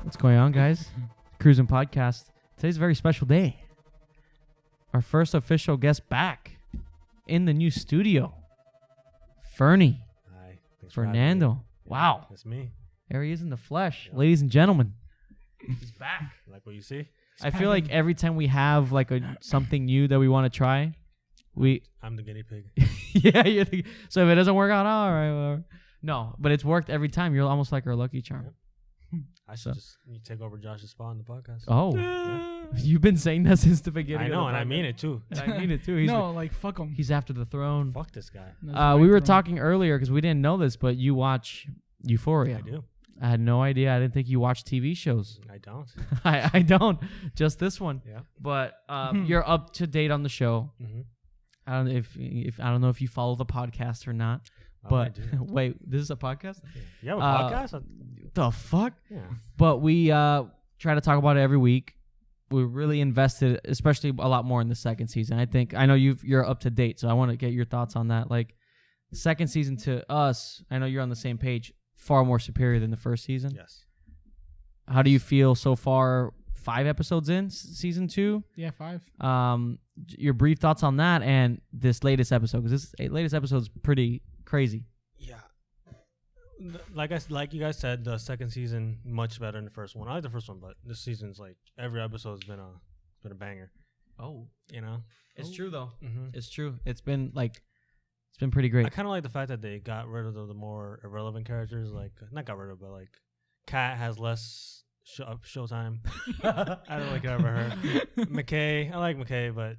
What's going on, guys? Cruzin Podcast. Today's a very special day. Our first official guest back in the new studio. Ferny. Hi. Thanks Fernando. Wow. That's me. There he is in the flesh. Yeah. Ladies and gentlemen. He's back. Like what you see? I feel like every time we have like something new that we want to try, I'm the guinea pig. yeah, so if it doesn't work out, all right, whatever. No, but it's worked every time. You're almost like our lucky charm. Yep. I should you take over Josh's spot on the podcast. Oh, yeah. You've been saying that since the beginning. I know, of and the I mean podcast. it too. And I mean it too. Fuck him. He's after the throne. Fuck this guy. We were talking earlier because we didn't know this, but you watch Euphoria. I do. I had no idea. I didn't think you watched TV shows. I don't. I don't. Just this one. Yeah. But you're up to date on the show. Mm-hmm. I don't know if I don't know if you follow the podcast or not. But wait, this is a podcast? You have a podcast? The fuck? Yeah. But we try to talk about it every week. We're really invested, especially a lot more in the second season. I know you're up to date, so I want to get your thoughts on that. Like, second season to us, I know you're on the same page, far more superior than the first season. Yes. How do you feel so far? 5 episodes in season 2? Yeah, 5. Your brief thoughts on that and this latest episode, because this latest episode is pretty crazy. Yeah. Like you guys said, the second season much better than the first one. I like the first one, but this season's like every episode's been a banger. Oh, You know. it's true though. Mm-hmm. It's true. It's been pretty great. I kind of like the fact that they got rid of the more irrelevant characters. Like, not got rid of, but like, Kat has less showtime. I don't really care about her. McKay, I like McKay, but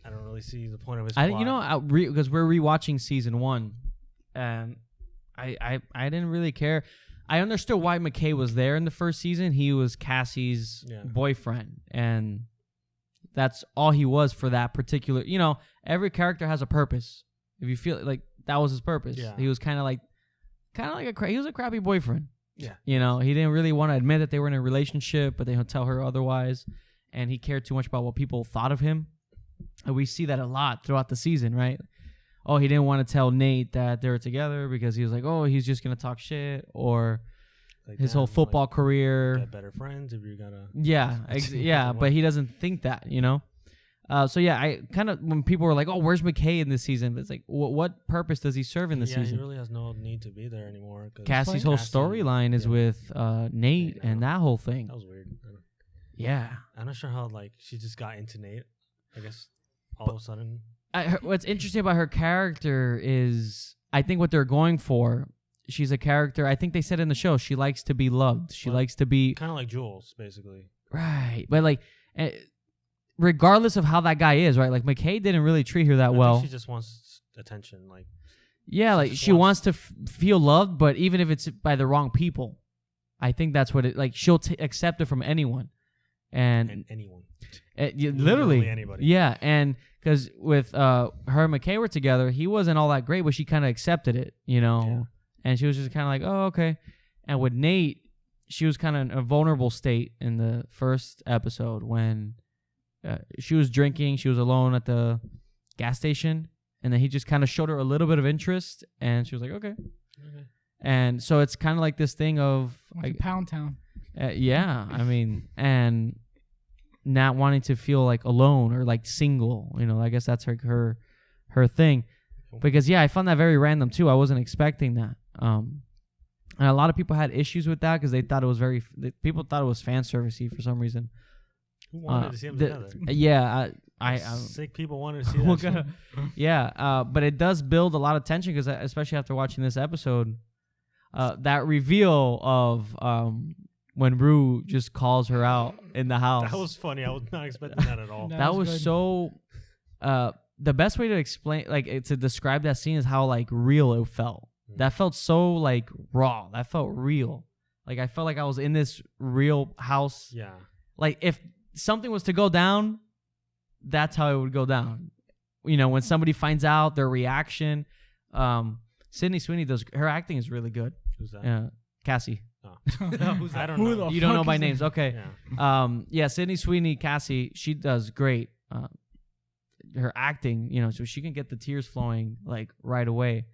I don't really see the point of his plot. Because we're rewatching season 1, and I didn't really care. I understood why McKay was there in the first season. He was Cassie's boyfriend, and that's all he was for that particular. You know, every character has a purpose. If you feel like that was his purpose, he was kind of like he was a crappy boyfriend. Yeah. You know, he didn't really want to admit that they were in a relationship, but they would tell her otherwise. And he cared too much about what people thought of him. And we see that a lot throughout the season, right? Oh, he didn't want to tell Nate that they were together because he was like, oh, he's just going to talk shit. Or like his whole football career. Get better friends if you're going to. Yeah, but he doesn't think that, you know? So yeah, I kind of, when people were like, oh, where's McKay in this season? It's like, what purpose does he serve in this season? He really has no need to be there anymore. Cassie's whole storyline is with Nate and that whole thing. That was weird. Yeah. I'm not sure how, like, she just got into Nate, I guess, all of a sudden. What's interesting about her character is, I think what they're going for, she's a character, I think they said in the show, she likes to be loved. She likes to be... Kind of like Jules, basically. Right. But, like... regardless of how that guy is, right? Like, McKay didn't really treat her that well. Think she just wants attention, like. Yeah, like she wants to feel loved, but even if it's by the wrong people, I think that's what it. Like, she'll accept it from anyone, and anyone. Literally anybody. Yeah, and because with her and McKay were together, he wasn't all that great, but she kind of accepted it, you know. And she was just kind of like, oh, okay. And with Nate, she was kind of in a vulnerable state in the first episode when. She was drinking. She was alone at the gas station. And then he just kind of showed her a little bit of interest. And she was like, okay. And so it's kind of like this thing of... like Pound Town. Yeah. I mean, and not wanting to feel like alone or like single. You know, I guess that's her thing. Because, yeah, I found that very random, too. I wasn't expecting that. And a lot of people had issues with that because they thought it was people thought it was fan servicey for some reason. Who wanted to see them together? Yeah, sick people wanted to see that. Yeah, but it does build a lot of tension because, especially after watching this episode, that reveal of when Rue just calls her out in the house. That was funny. I was not expecting that at all. That was so. The best way to explain, to describe that scene is how like real it felt. That felt so like raw. That felt real. Like I felt like I was in this real house. Yeah. Like if something was to go down, that's how it would go down. You know, when somebody finds out, their reaction. Sydney Sweeney her acting is really good. Who's that? Cassie. Oh. I don't know. You don't know by names. Okay. Yeah. Sydney Sweeney, Cassie, she does great. Her acting, you know, so she can get the tears flowing like right away.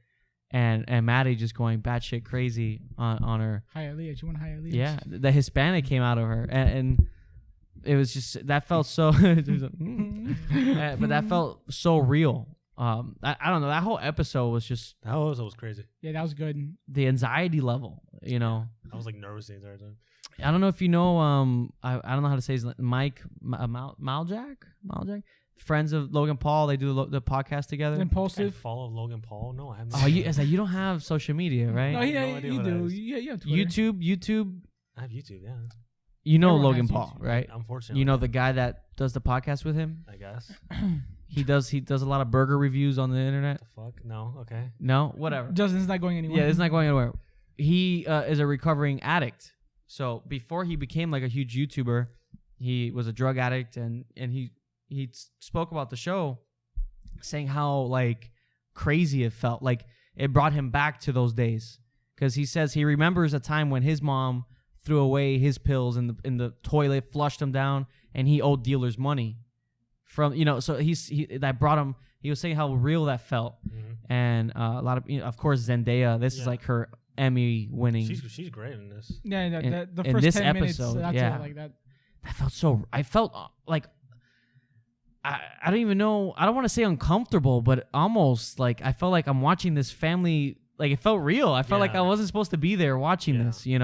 and Maddie just going batshit crazy on her. Hialeah, you want Hialeah? Yeah, the Hispanic came out of her, and it was just that felt so. But that felt so real. I don't know. That whole episode was just. That was crazy. Yeah, that was good. The anxiety level, you know. I was like nervous the entire time. I don't know if you know. I don't know how to say his name. Mike Maljak. Friends of Logan Paul. They do the podcast together. Impulsive. Follow Logan Paul? No, I haven't. Oh, you don't have social media, right? No, idea you what do. that is. Yeah, you have Twitter. YouTube. I have YouTube. Yeah. You know Everyone Logan has Paul, YouTube. right? Unfortunately. You know the guy that does the podcast with him. I guess. He does a lot of burger reviews on the internet. The fuck? No. Okay. No, whatever. Justin's not going anywhere. Yeah, it's not going anywhere. He is a recovering addict. So before he became like a huge YouTuber, he was a drug addict, and he spoke about the show, saying how like crazy it felt. Like it brought him back to those days, because he says he remembers a time when his mom threw away his pills in the toilet, flushed them down, and he owed dealers money. From so that brought him. He was saying how real that felt, and a lot of of course Zendaya. This is like her Emmy winning. She's great in this. Yeah, the in first this 10 episode, minutes. That's yeah. it, like that. That felt so. I felt like I don't even know. I don't want to say uncomfortable, but almost like I felt like I'm watching this family. Like it felt real. I felt like I wasn't supposed to be there watching this. I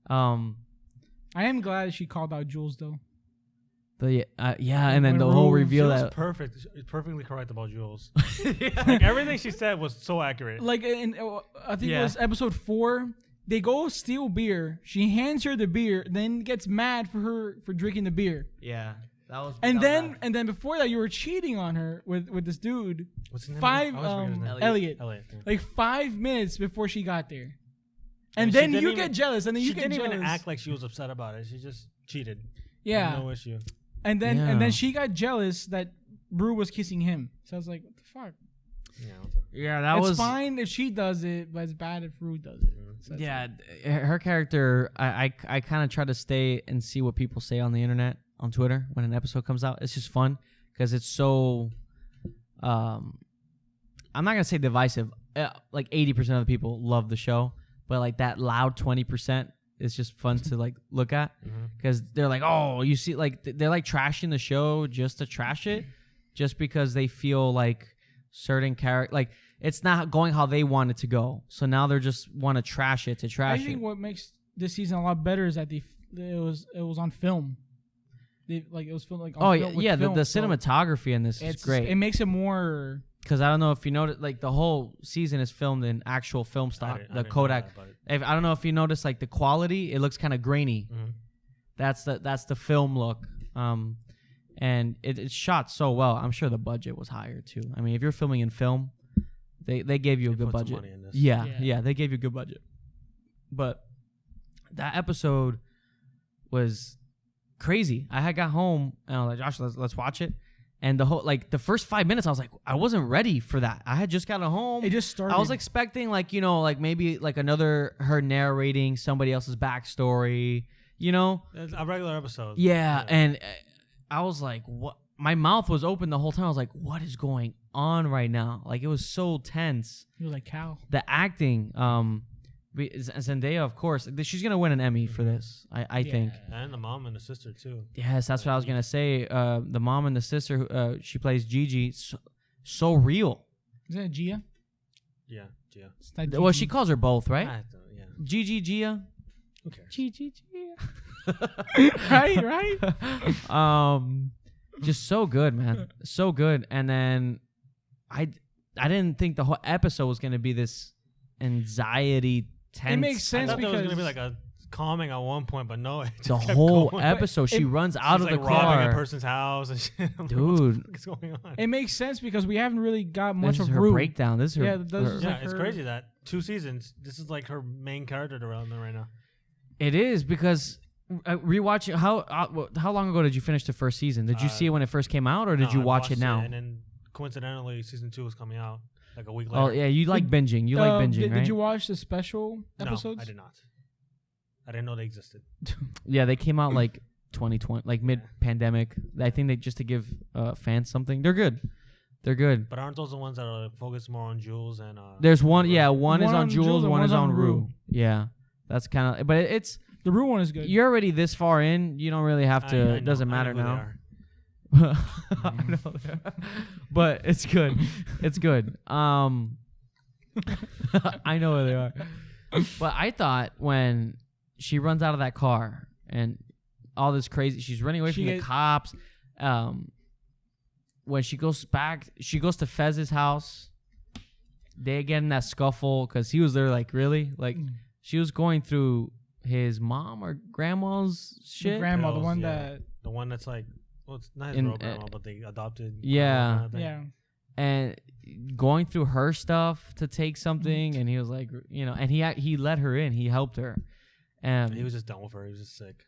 am glad she called out Jules though. And then the whole reveal She was that perfect. Perfectly correct about Jules. Like everything she said was so accurate. Like I think it was episode 4. They go steal beer. She hands her the beer, then gets mad for drinking the beer. Yeah, that was. And then before that, you were cheating on her with this dude. What's his name? Elliot. Yeah. Like 5 minutes before she got there. And And then she you didn't get jealous, and then you She get didn't jealous. even act like she was upset about it. She just cheated. Yeah. No issue. And then she got jealous that Brew was kissing him. So I was like, what the fuck? Yeah. that was. It's fine if she does it, but it's bad if Brew does it. So Her character. I kind of try to stay and see what people say on the internet, on Twitter, when an episode comes out. It's just fun because it's so. I'm not gonna say divisive. Like 80% of the people love the show, but like that loud 20%. It's just fun to like look at because they're like, oh, you see, like they're like trashing the show just to trash it, just because they feel like certain character, like it's not going how they want it to go. So now they're just want to trash it to trash it. I think what makes this season a lot better is that it was on film. It was filmed like on film. The cinematography in this is great. It makes it more. Because I don't know if you noticed, like the whole season is filmed in actual film stock, the Kodak. I don't know if you noticed, like the quality, it looks kind of grainy. That's the film look, and it's shot so well. I'm sure the budget was higher too. I mean, if you're filming in film, they gave you a good budget. Money in this. Yeah, they gave you a good budget. But that episode was crazy. I had got home and I was like, Josh, let's watch it. And the first 5 minutes, I was like, I wasn't ready for that. I had just gotten home. It just started. I was expecting maybe like another her narrating somebody else's backstory, It's a regular episode. Yeah, and I was like, what? My mouth was open the whole time. I was like, what is going on right now? Like it was so tense. You were like, Cal. The acting, Zendaya, of course, she's gonna win an Emmy for this. I think. And the mom and the sister too. Yes, that's what I was gonna say. The mom and the sister, she plays Gigi, so real. Is that Gia? Yeah, Gia. Well, she calls her both, right? Yeah. Gigi, Gia. Who cares? Gigi, Gia. right. Just so good, man. So good. And then I didn't think the whole episode was gonna be this anxiety. Tense. It makes sense I thought because there was gonna be like a calming at one point, but no. The whole episode, she runs out of the car, robbing a person's house and shit. Dude, what's going on? It makes sense because we haven't really got much of her Rue. breakdown. This is her. It's crazy that 2 seasons. This is like her main character development right now. It is because rewatching. How long ago did you finish the first season? Did you see it when it first came out, or did you watch it now? And then coincidentally, season 2 was coming out like a week later. Oh yeah, you like binging. You like binging, right? Did you watch the special episodes? No, I did not. I didn't know they existed. Yeah, they came out like 2020, like mid-pandemic. I think they just to give fans something. They're good. They're good. But aren't those the ones that are focused more on Jules and? There's one. Rue? Yeah, one is on Jules, and one is on Rue. Rue. Yeah, that's kind of. But it's The Rue one is good. you're already this far in. You don't really have to. I It doesn't know matter who they now. are. I know, but it's good. It's good. I know where they are. But I thought when she runs out of that car and all this crazy, she's running away from the cops. When she goes to Fez's house. They get in that scuffle because he was there. Like really, like she was going through his mom or grandma's shit. The grandma, Pills, the one that's like. Well, it's not his real grandma, but they adopted. Yeah. Kind of yeah. And going through her stuff to take something, and he was like, and he let her in. He helped her. And he was just done with her. He was just sick.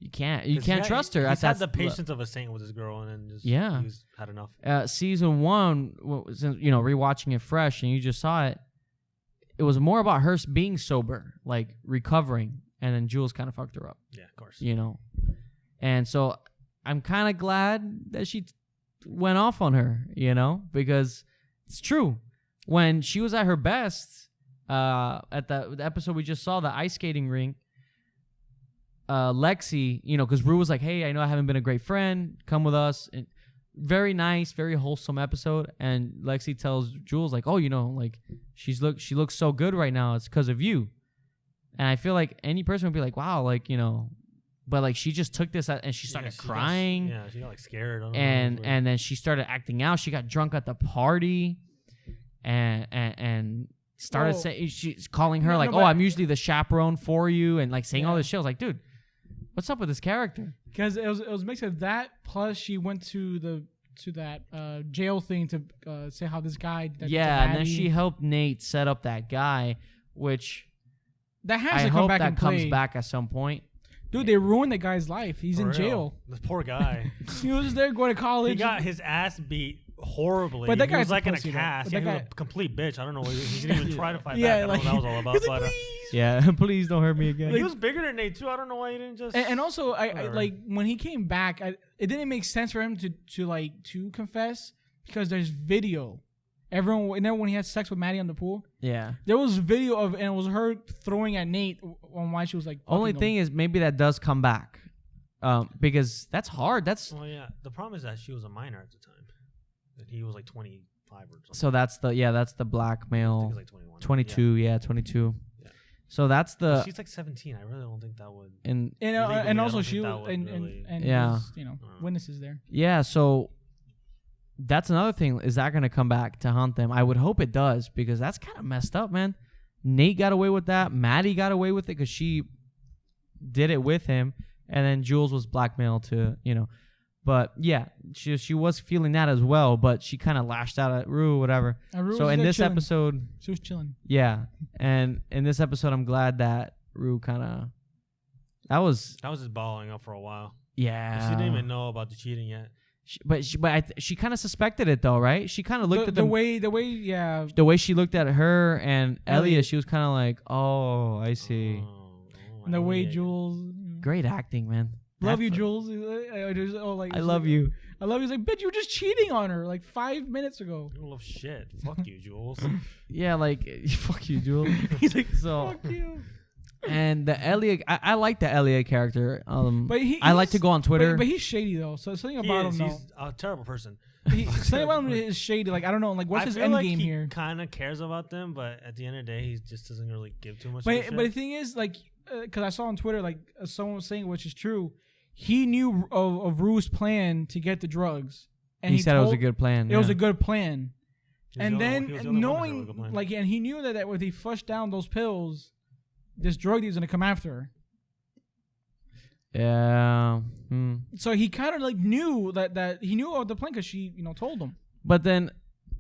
You can't trust her. He's had the patience of a saint with this girl, and then just he's had enough. Season 1, rewatching it fresh, and you just saw it. It was more about her being sober, like recovering, and then Jules kind of fucked her up. Yeah, of course. And so I'm kind of glad that she went off on her, because it's true. When she was at her best, at the episode we just saw, the ice skating rink, Lexi, because Rue was like, hey, I know I haven't been a great friend. Come with us. And very nice, very wholesome episode. And Lexi tells Jules, like, oh, like she looks so good right now. It's because of you. And I feel like any person would be like, wow, like, but like she just took this and she started crying. She got like scared. And then she started acting out. She got drunk at the party and started saying, she's calling her I'm usually the chaperone for you, and like saying all this shit. I was like, dude, what's up with this character? Because it was mixed with that, plus she went to that jail thing to say how this guy. And then she helped Nate set up that guy, which that has to come back and play. Comes back at some point. Dude, they ruined the guy's life. He's in jail. This poor guy. He was there going to college. He got his ass beat horribly. But that he was guy's like in a cast. He was a complete bitch. I don't know. He didn't even try to fight back. I don't know what that was all about. Like, please. Yeah, please don't hurt me again. He was bigger than Nate too. I don't know why he didn't just. And also, I like when he came back, it didn't make sense for him to confess because there's video. Everyone, when he had sex with Maddie on the pool, there was video of, and it was her throwing at Nate on why she was like. Only thing is, maybe that does come back, because that's hard. Well, yeah. The problem is that she was a minor at the time, and he was like 25 or something. So that's the black male. I think it was like 21. 22, 22. Yeah. So that's the. She's like 17. I really don't think that would. And also she was witnesses there. Yeah. So. That's another thing. Is that going to come back to haunt them? I would hope it does, because that's kind of messed up, man. Nate got away with that. Maddie got away with it because she did it with him, and then Jules was blackmailed to, But yeah, she was feeling that as well, but she kind of lashed out at Rue or whatever. So in this episode, she was chilling. Yeah, and in this episode, I'm glad that Rue kind of that was just balling up for a while. Yeah, she didn't even know about the cheating yet. She kind of suspected it though, right? She kind of looked at the way she looked at her and Elliot. She was kind of like, "Oh, I see." And the way Jules, great acting, man. Love you, Jules. I love you. I love you. He's like, bitch, you were just cheating on her like 5 minutes ago. You don't love shit. Fuck you, Jules. Yeah, like fuck you, Jules. He's like, so. Fuck you. And the Elliot, I like the Elliot character. But I like to go on Twitter. But he's shady though. So something about him. He's a terrible person. Something about him is shady. Like I don't know. Like what's his end game here? He kind of cares about them, but at the end of the day, he just doesn't really give too much. But the thing is, like, because I saw on Twitter, like someone was saying, which is true. He knew of Rue's plan to get the drugs, and he said it was a good plan. It was a good plan. And then knowing, like, and he knew that if he flushed down those pills, this drug dealer's gonna come after her. Yeah. So he kind of like knew that he knew of the plan because she, told him. But then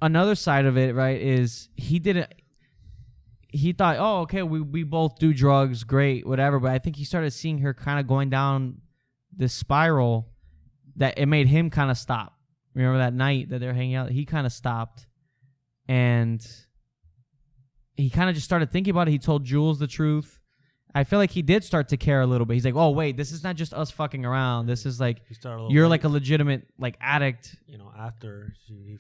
another side of it, right, is he didn't. He thought, oh, okay, we both do drugs, great, whatever. But I think he started seeing her kind of going down this spiral that it made him kind of stop. Remember that night that they're hanging out? He kind of stopped, and he kind of just started thinking about it. He told Jules the truth, I feel like he did start to care a little bit. He's like, oh wait, this is not just us fucking around. This is like you're like a legitimate like addict. After she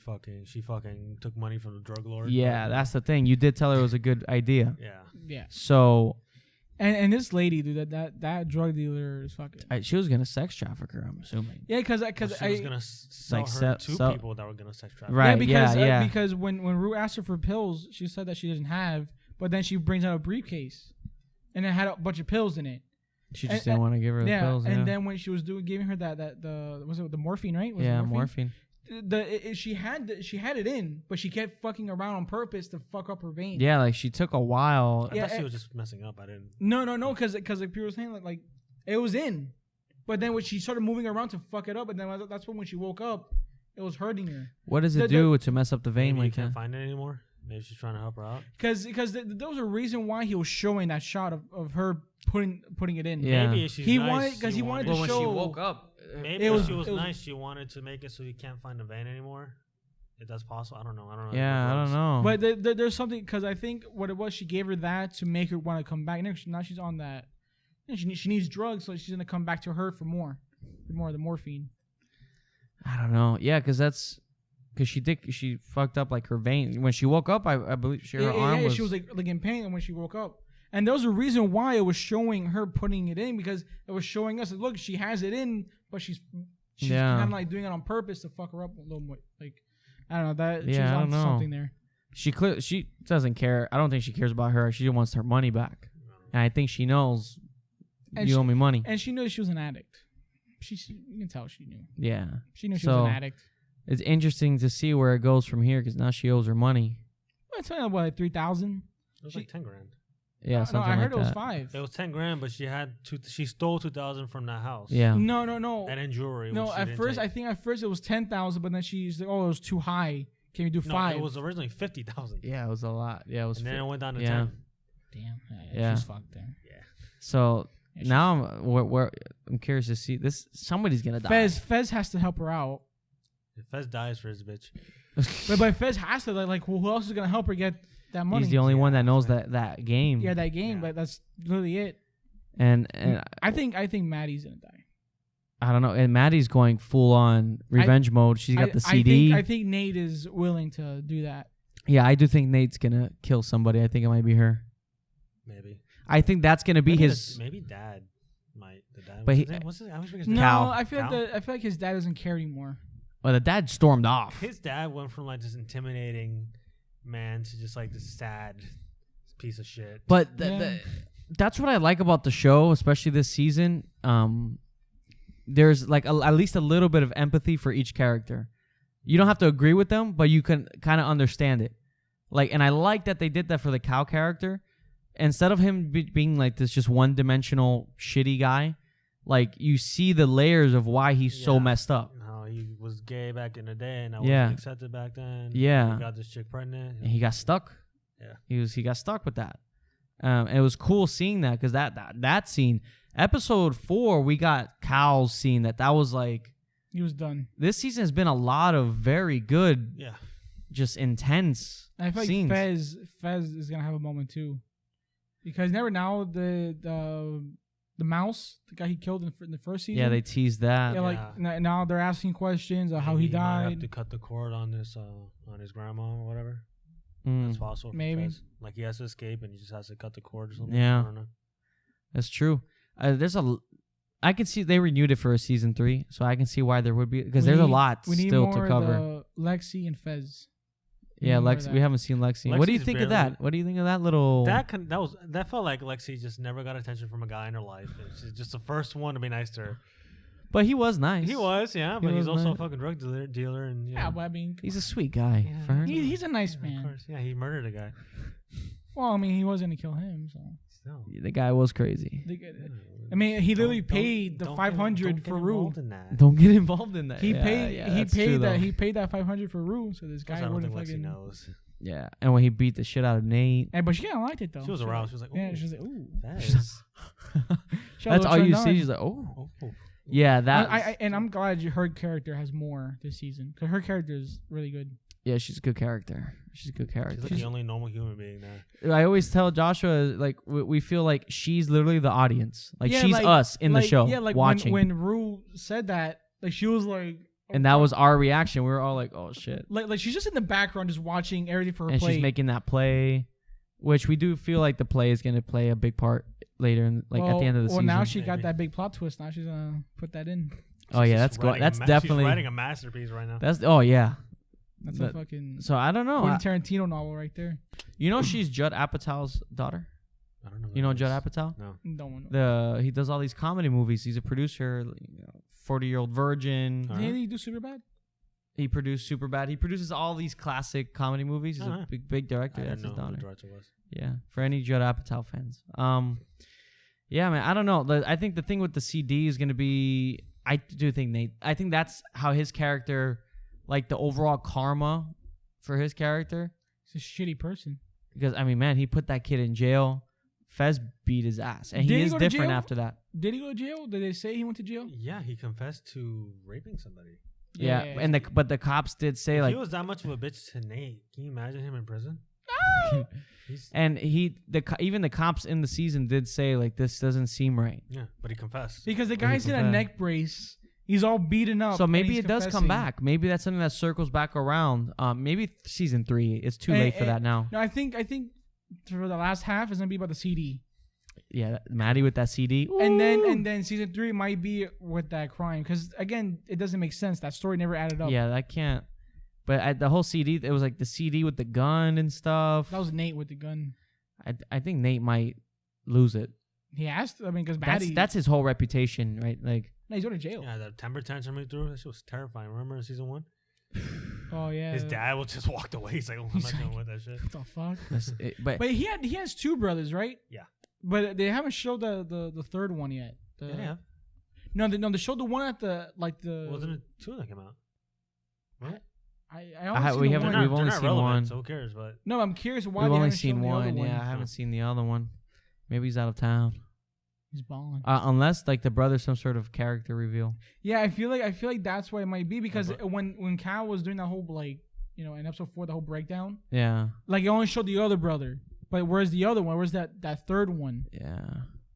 fucking took money from the drug lord. Yeah, that's the thing. You did tell her it was a good idea. Yeah. So. And this lady, dude, that drug dealer is fucking. She was gonna sex traffic her, I'm assuming. Yeah, because she was gonna sell her to people that were gonna sex traffic. Right. Yeah, because when Rue asked her for pills, she said that she didn't have, but then she brings out a briefcase, and it had a bunch of pills in it. She just didn't want to give her the pills. And then when she was giving her the morphine, right? Morphine. She had it in, but she kept fucking around on purpose to fuck up her vein. Yeah, like she took a while. I thought she was just messing up. I didn't. No, because like people were saying like it was in, but then when she started moving around to fuck it up, and then that's when she woke up, it was hurting her. What does it do to mess up the vein? Maybe you can't find it anymore. Maybe she's trying to help her out. Because there was a reason why he was showing that shot of her putting it in. Yeah. Maybe she's nice. He wanted to show. When she woke up. Maybe she was nice. She wanted to make it so you can't find the vein anymore. If that's possible, I don't know. Yeah, I don't know. But there's something, because I think what it was, she gave her that to make her want to come back. Now she's on that. She needs drugs, so she's gonna come back to her for more of the morphine. I don't know. Yeah, because she fucked up like her vein when she woke up. I believe her arm was. She was like in pain when she woke up. And there was a reason why it was showing her putting it in, because it was showing us that, look, she has it in, but she's kind of like doing it on purpose to fuck her up a little more. Like, I don't know, that she's on something there. She doesn't care. I don't think she cares about her. She just wants her money back. And I think she knows you owe me money. And she knew she was an addict. You can tell she knew. Yeah. She knew she was an addict. It's interesting to see where it goes from here, because now she owes her money. Well, it's only what, $3,000? It was like $10,000. Yeah, something I heard like it was $5,000. It was $10,000, but she stole $2,000 from that house. Yeah. No. And then jewelry. No, I think at first it was $10,000, but then she's like, oh, it was too high. Can we do $5,000? No, it was originally $50,000. Yeah, it was a lot. Yeah, it was. And then it went down to 10. Damn. Yeah. She's fucked there. Yeah. So now I'm curious to see this. Somebody's gonna die. Fez has to help her out. If Fez dies for his bitch. but Fez has to who else is gonna help her get that money? He's the only one that knows that game. Yeah, that game. Yeah. But that's literally it. And I think Maddie's gonna die. I don't know. And Maddie's going full on revenge mode. She's got the CD. I think Nate is willing to do that. Yeah, I do think Nate's gonna kill somebody. I think it might be her. Maybe. I think that's gonna be his. Maybe Dad might. The dad. But what's his name? No, Cal. I feel like his dad doesn't care anymore. Well, the dad stormed off. His dad went from like this intimidating man to just like this sad piece of shit. But that's what I like about the show, especially this season. There's like at least a little bit of empathy for each character. You don't have to agree with them, but you can kind of understand it. Like, and I like that they did that for the Cal character. Instead of him being like this just one-dimensional shitty guy, like you see the layers of why he's so messed up. How he was gay back in the day and I wasn't accepted back then. Yeah. He got this chick pregnant. And he got stuck. Yeah. He got stuck with that. It was cool seeing that, because that scene, episode 4, we got Cal's scene that was like, he was done. This season has been a lot of very good, just intense I feel scenes. Like Fez is gonna have a moment too, because never now the mouse, the guy he killed in the first season. Yeah, they teased that. Yeah, now they're asking questions of how he died. Might have to cut the cord on this on his grandma or whatever. That's possible. Maybe. Like he has to escape and he just has to cut the cord or something. Yeah, I don't know. That's true. I can see they renewed it for a season 3, so I can see why there would be, because there's a lot still to cover. Lexi and Fez. Yeah, Lexi. We haven't seen Lexi. What do you think of that? What do you think of that little? That felt like Lexi just never got attention from a guy in her life. She's just the first one to be nice to her. But he was nice. He was, yeah. But he's also a fucking drug dealer, and but I mean, he's a sweet guy. Yeah, for her. He's a nice man. Of course, yeah. He murdered a guy. Well, I mean, he wasn't gonna kill him, so. The guy was crazy. I mean, he literally paid the $500 for Rue. Don't get involved in that. He paid that $500 for Rue, so this guy wouldn't fucking knows. Yeah, and when he beat the shit out of Nate. But she kind of liked it though. She was aroused. She was like, ooh. Yeah, she was like, ooh. That's all you see. She's like, oh. Yeah, that. And I'm glad her character has more this season, because her character is really good. Yeah, she's a good character. She's like the only normal human being there. I always tell Joshua, like, we feel like she's literally the audience. Like, she's us in the show. Yeah, like watching. when Rue said that, like, she was like... Oh, and that was our reaction. We were all like, oh, shit. Like she's just in the background just watching everything for her and play. She's making that play, which we do feel like the play is going to play a big part later, at the end of the season. Well, now she got that big plot twist. Now she's going to put that in. Oh, yeah, that's definitely... She's writing a masterpiece right now. Yeah. That's a fucking... So, I don't know. Quentin Tarantino novel right there. You know she's Judd Apatow's daughter? I don't know. You know Judd Apatow? No. Don't know. He does all these comedy movies. He's a producer, 40-Year-Old Virgin. Didn't he do Superbad? He produced Superbad. He produces all these classic comedy movies. He's a big director. I That's didn't his know who daughter. the director was. Yeah, for any Judd Apatow fans. Yeah, man. I don't know. I think the thing with the CD is going to be. I do think Nate. I think that's how his character, like the overall karma for his character. He's a shitty person. Because I mean, man, he put that kid in jail. Fez beat his ass, and he is different after that. Did he go to jail? Did they say he went to jail? Yeah, he confessed to raping somebody. Yeah, and but the cops did say if he was that much of a bitch to Nate, can you imagine him in prison? And even the cops in the season did say like this doesn't seem right. Yeah, but he confessed because the guy's in a neck brace. He's all beaten up. So maybe it does come back. Maybe that's something that circles back around. Maybe season 3. It's too late for that now. No, I think for the last half is gonna be about the CD. Yeah, Maddie with that CD. Ooh. And then season 3 might be with that crime because again it doesn't make sense. That story never added up. Yeah, that can't. But the whole CD, it was like the CD with the gun and stuff. That was Nate with the gun. I think Nate might lose it. He has to. I mean, because that's his whole reputation, right? Like, no, he's going to jail. Yeah, the temper tantrum he threw, that shit was terrifying. Remember in season 1? Oh yeah. His dad was just walked away. He's like, oh, I'm not dealing with that shit. What the fuck? But he has 2 brothers, right? Yeah. But they haven't showed the third one yet. Yeah. No, they showed the one at the Wasn't it 2 that came out? Right? We've only seen one. So who cares? But no, I'm curious why we've they only haven't seen shown the other one. one. Yeah, I haven't seen the other one. Maybe he's out of town. He's balling. Unless like the brother's some sort of character reveal. Yeah, I feel like that's why it might be because when Cal was doing that whole in episode 4 the whole breakdown. Yeah. Like it only showed the other brother, but where's the other one? Where's that third one? Yeah.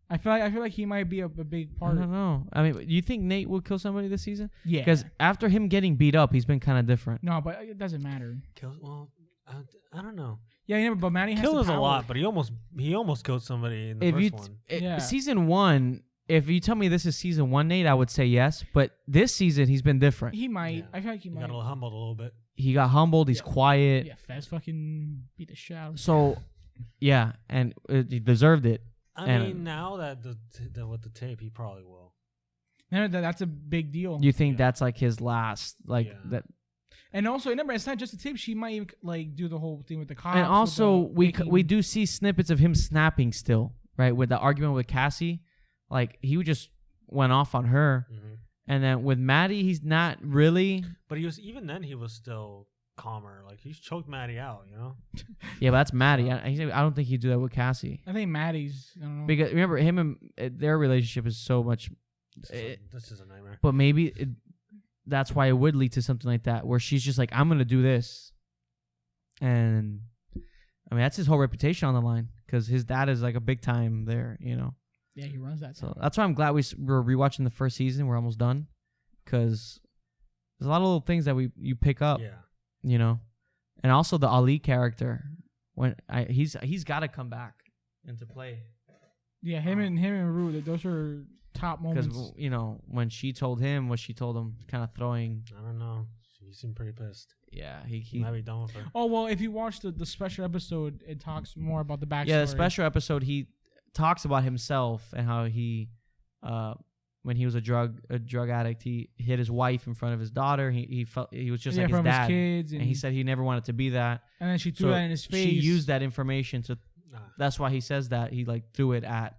I feel like he might be a big part. I don't know. I mean, do you think Nate will kill somebody this season? Yeah. Because after him getting beat up, he's been kind of different. No, but it doesn't matter. Well, I don't know. Yeah, but Manny has kills the a power. lot, but he almost killed somebody in the first one. Season 1. If you tell me this is season 1, Nate, I would say yes. But this season, he's been different. He might. Yeah. I feel like he might. Got a little humbled a little bit. He got humbled. He's quiet. Yeah, Fez fucking beat the shit out of him. So, yeah, and he deserved it. I mean, now that with the tape, he probably will. No, that's a big deal. You think that's like his last, that? And also, remember, it's not just the tape. She might even like do the whole thing with the cops. And also, we do see snippets of him snapping still, right? With the argument with Cassie, like he just went off on her, and then with Maddie, he's not really. But he was still calmer. Like he's choked Maddie out, you know. Yeah, but that's Maddie. I don't think he'd do that with Cassie. I think Maddie's. I don't know. Because remember, him and their relationship is so much. This is a nightmare. But maybe that's why it would lead to something like that, where she's just like, "I'm gonna do this," and I mean that's his whole reputation on the line because his dad is like a big time there, you know. Yeah, he runs that. So that's why I'm glad we're rewatching the first season. We're almost done because there's a lot of little things that you pick up. Yeah. You know, and also the Ali character he's got to come back into play. Yeah, him and Rue, those are top moments. Because when she told him what she told him, kind of throwing. I don't know. He seemed pretty pissed. Yeah, he might be done with her. Oh well, if you watch the special episode, it talks more about the backstory. Yeah, the special episode he talks about himself and how he when he was a drug addict, he hit his wife in front of his daughter. He felt he was just like his dad, his kids, and he said he never wanted to be that. And then she threw that in his face. She used that information to. That's why he says that he like threw it at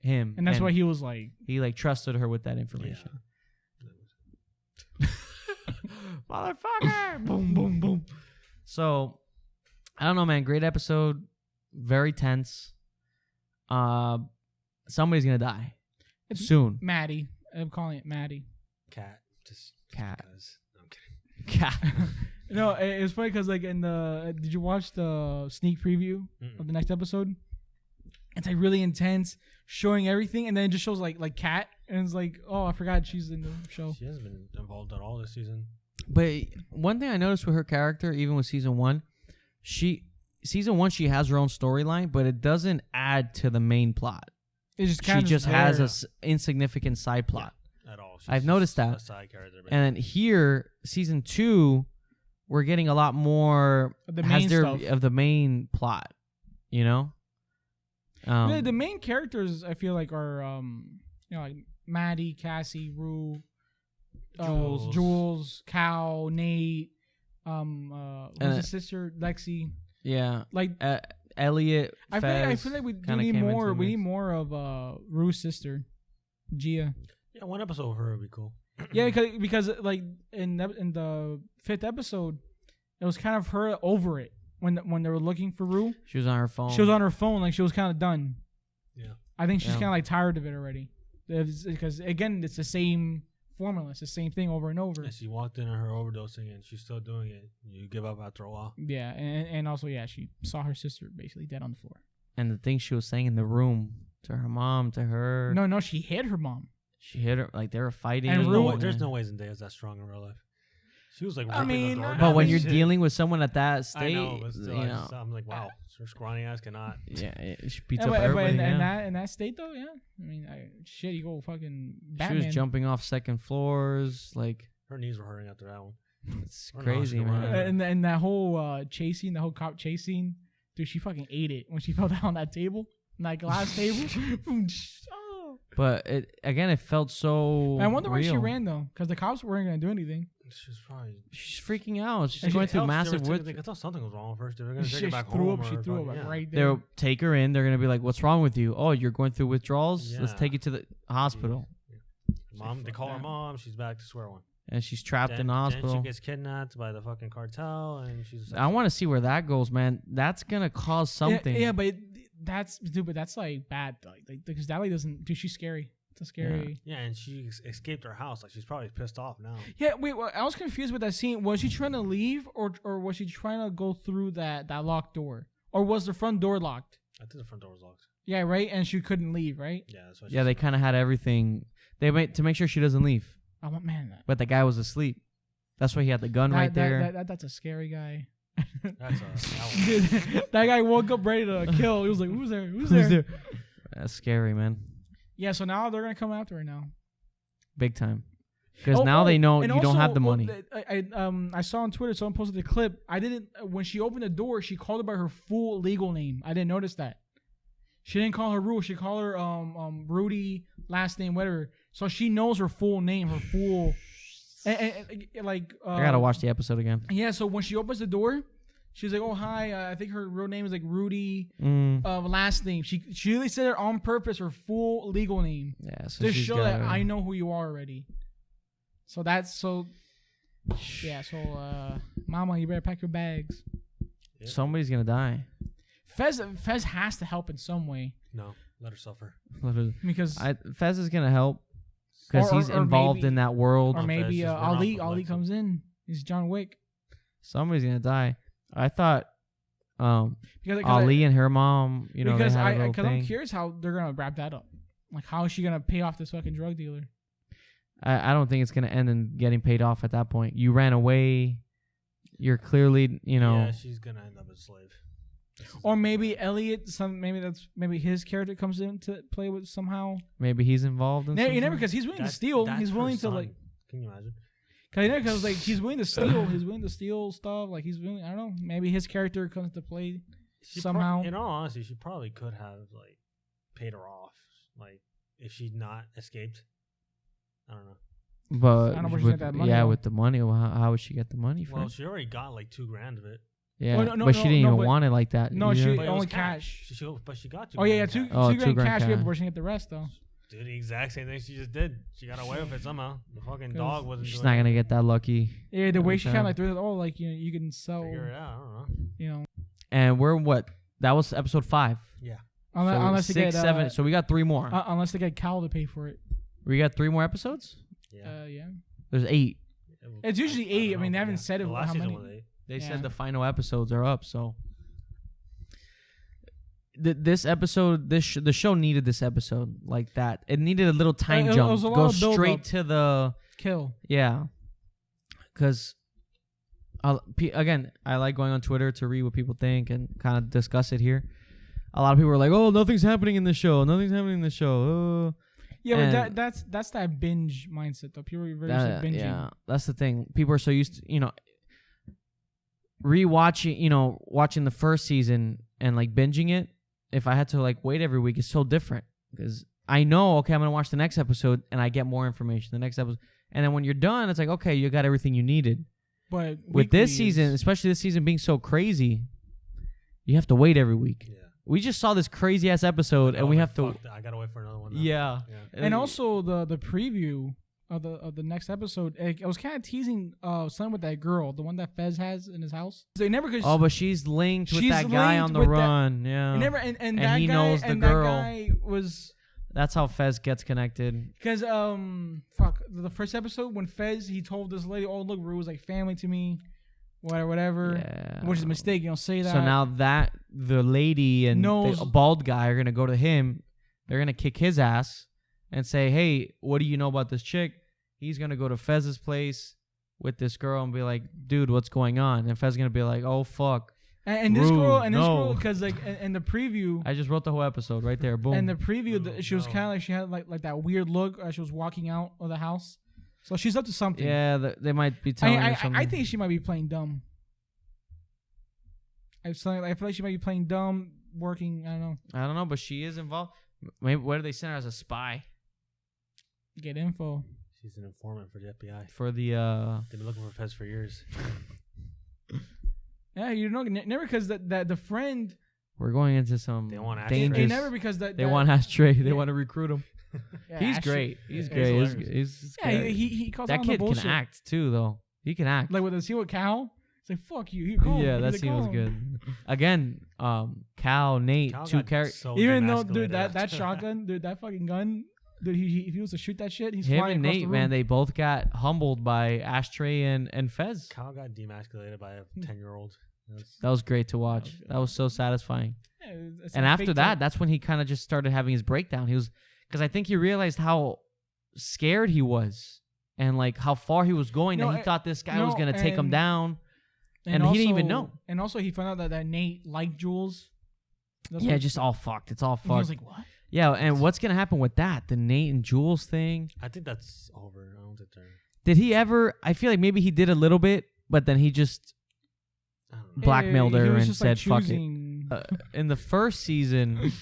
him, and that's why he was like trusted her with that information. Yeah. Motherfucker! Boom, boom, boom. So I don't know, man. Great episode. Very tense. Somebody's gonna die. Soon. Maddie. I'm calling it Maddie. Cat. Cat. Because. No, I'm kidding. No, it's funny because like did you watch the sneak preview of the next episode? It's like really intense, showing everything, and then it just shows like Kat, and it's like, oh, I forgot she's in the show. She hasn't been involved at all this season. But one thing I noticed with her character, even with season 1, she has her own storyline, but it doesn't add to the main plot. It's just she just has a insignificant side plot. Yeah, at all. I've noticed that. A side character, and then here, season 2, we're getting a lot more of the main plot. You know. Really, the main characters I feel like are like Maddie, Cassie, Rue, Jules, Cal, Nate, who's his sister, Lexi. Yeah, like Elliot. I feel like we need more. We need more of Rue's sister, Gia. Yeah, one episode of her would be cool. Yeah, because like in the 5th episode, it was kind of her over it when they were looking for Rue. She was on her phone. She was on her phone, like she was kind of done. Yeah, I think she's kind of like tired of it already, because again, it's the same formula, it's the same thing over and over. And she walked in on her overdosing, and she's still doing it. You give up after a while. Yeah, and also she saw her sister basically dead on the floor. And the things she was saying in the room to her mom, to her. No, she hit her mom. She hit her like they were fighting. And there's no way Zendaya's that strong in real life. She was like, the door but when you're dealing with someone at that state, I know, but still, I'm like, wow, her scrawny ass cannot. Yeah, she beats up everybody. But in that state though, yeah, I mean, shit, you go fucking Batman. She was jumping off second floors, like her knees were hurting after that one. It's crazy, man. And that whole chasing, the whole cop chasing, dude, she fucking ate it when she fell down on that table, that glass table. But it felt so. I wonder why she real. ran though, because the cops weren't gonna do anything. She's freaking out. She's going through massive. I thought something was wrong first. They were gonna take her back home. She threw up right there. They'll take her in. They're gonna be like, "What's wrong with you? Oh, you're going through withdrawals. Let's take you to the hospital." Mom, they call her mom. She's back to square one. And she's trapped in the hospital. Then she gets kidnapped by the fucking cartel, and she's. I want to see where that goes, man. That's gonna cause something. Yeah, but that's like bad. Like because that doesn't. Dude, she's scary. It's a scary. Yeah, and she escaped her house. Like she's probably pissed off now. Yeah, wait. Well, I was confused with that scene. Was she trying to leave, or was she trying to go through that locked door, or was the front door locked? I think the front door was locked. Yeah, right. And she couldn't leave, right? Yeah, that's what. Yeah, they kind of had everything. They made to make sure she doesn't leave. Oh man, but the guy was asleep. That's why he had the gun right there. That's a scary guy. That guy woke up ready to kill. He was like, "Who's there? Who's there?" That's scary, man. Yeah, so now they're gonna come after her now, big time, because now they know you don't have the money. I saw on Twitter someone posted a clip. I didn't when she opened the door, she called her by her full legal name. I didn't notice that. She didn't call her Rue. She called her Rudy, last name, whatever. So she knows her full name, her full. Like I gotta watch the episode again. Yeah, so when she opens the door, she's like, "Oh hi, I think her real name is like Rudy, last name." She really said it on purpose, her full legal name. Yeah, so to show that I know who you are already. So that's so. Yeah, so Mama, you better pack your bags. Yeah. Somebody's gonna die. Fez has to help in some way. No, let her suffer. Because Fez is gonna help. Because he's involved in that world. Or maybe Ali comes in. He's John Wick. Somebody's going to die. I thought Ali and her mom, because they had a little thing. I'm curious how they're going to wrap that up. Like, how is she going to pay off this fucking drug dealer? I don't think it's going to end in getting paid off at that point. You ran away. You're clearly, Yeah, she's going to end up as a slave. Or maybe Elliot, maybe his character comes in to play with somehow. Maybe he's involved in something. Because he's willing to steal. He's willing to like. Can you imagine? Because like he's willing to steal. He's willing to steal stuff. Like he's willing. I don't know. Maybe his character comes to play somehow. In all honesty, she probably could have like paid her off. Like if she'd not escaped. I don't know. But I don't know where she got that money. With the money, well, how would she get the money from? Well, she already got like $2,000 of it. Yeah, but she didn't even want it like that. No, either. she only cash. But she got $2,000. Oh yeah, $2,000 cash. Yeah, but she get the rest though. Dude, the exact same thing she just did. She got away with it somehow. The fucking dog wasn't. She's not gonna get that lucky. Yeah, the way she kind of like threw it. Oh, like you can sell. Figure it out. I don't know. And we're what? That was episode 5. Yeah. Unless so they 6, get 7. So we got 3 more. Unless they get Cal to pay for it. We got 3 more episodes. Yeah. Yeah. There's 8. It's usually 8. I mean, they haven't said it. The last how season many. was 8. They said the final episodes are up, so this episode, the show needed this episode like that. It needed a little time jump. Go straight to the kill. Yeah, because again, I like going on Twitter to read what people think and kind of discuss it here. A lot of people are like, "Oh, nothing's happening in the show. Nothing's happening in the show." Oh. Yeah, but that's that binge mindset though. People are very used to binging. Yeah, that's the thing. People are so used to, rewatching, watching the first season and like binging it. If I had to like wait every week, it's so different because I know, okay, I'm gonna watch the next episode and I get more information. The next episode, and then when you're done, it's like, okay, you got everything you needed. But with this season, especially this season being so crazy, you have to wait every week. Yeah. We just saw this crazy ass episode, and we have to. I gotta wait for another one. Yeah. And also the preview of the next episode, it was kind of teasing something with that girl, the one that Fez has in his house. They never. But she's linked with that guy on the run. Yeah. And that he guy, knows the and girl. That guy was. That's how Fez gets connected. Because the first episode when Fez he told this lady, "Oh look, Rue was like family to me." Whatever, yeah. Which is a mistake. You don't say that. So now that the lady and the bald guy are gonna go to him, they're gonna kick his ass and say, "Hey, what do you know about this chick?" He's gonna go to Fez's place with this girl and be like, "Dude, what's going on?" And Fez's gonna be like, "Oh fuck." And this girl, because like in the preview, I just wrote the whole episode right there. Boom. And the preview, she was kind of like she had like that weird look as she was walking out of the house. So she's up to something. Yeah, they might be telling her something. I think she might be playing dumb. I feel like she might be playing dumb, working. I don't know, but she is involved. Maybe where do they send her as a spy? Get info. She's an informant for the FBI. For the they've been looking for Fez for years. Yeah, never because that the friend. We're going into some dangerous. Never because they want Ashtray. They want to recruit him. Yeah, he's great. He's great. He's he calls that kid can act too, though. He can act. Like with the scene with Cal, it's like fuck you. That scene was good. Again, Cal, Nate, two characters. So even though, dude, that shotgun, dude, that fucking gun, dude, if he was to shoot that shit, he's flying and across Nate, the room. man, they both got humbled by Ashtray and Fez. Cal got demasculated by a 10-year-old. That was great to watch. That was so satisfying. Yeah, and after that, that's when he kind of just started having his breakdown. He was. Because I think he realized how scared he was and like how far he was going. That he thought this guy was going to take him down. And he didn't even know. And also he found out that Nate liked Jules. Just all fucked. It's all fucked. He was like, what? Yeah, and what's going to happen with that? The Nate and Jules thing? I think that's over. I don't think they're... Did he ever... I feel like maybe he did a little bit, but then he just blackmailed her and said, fuck it. In the first season...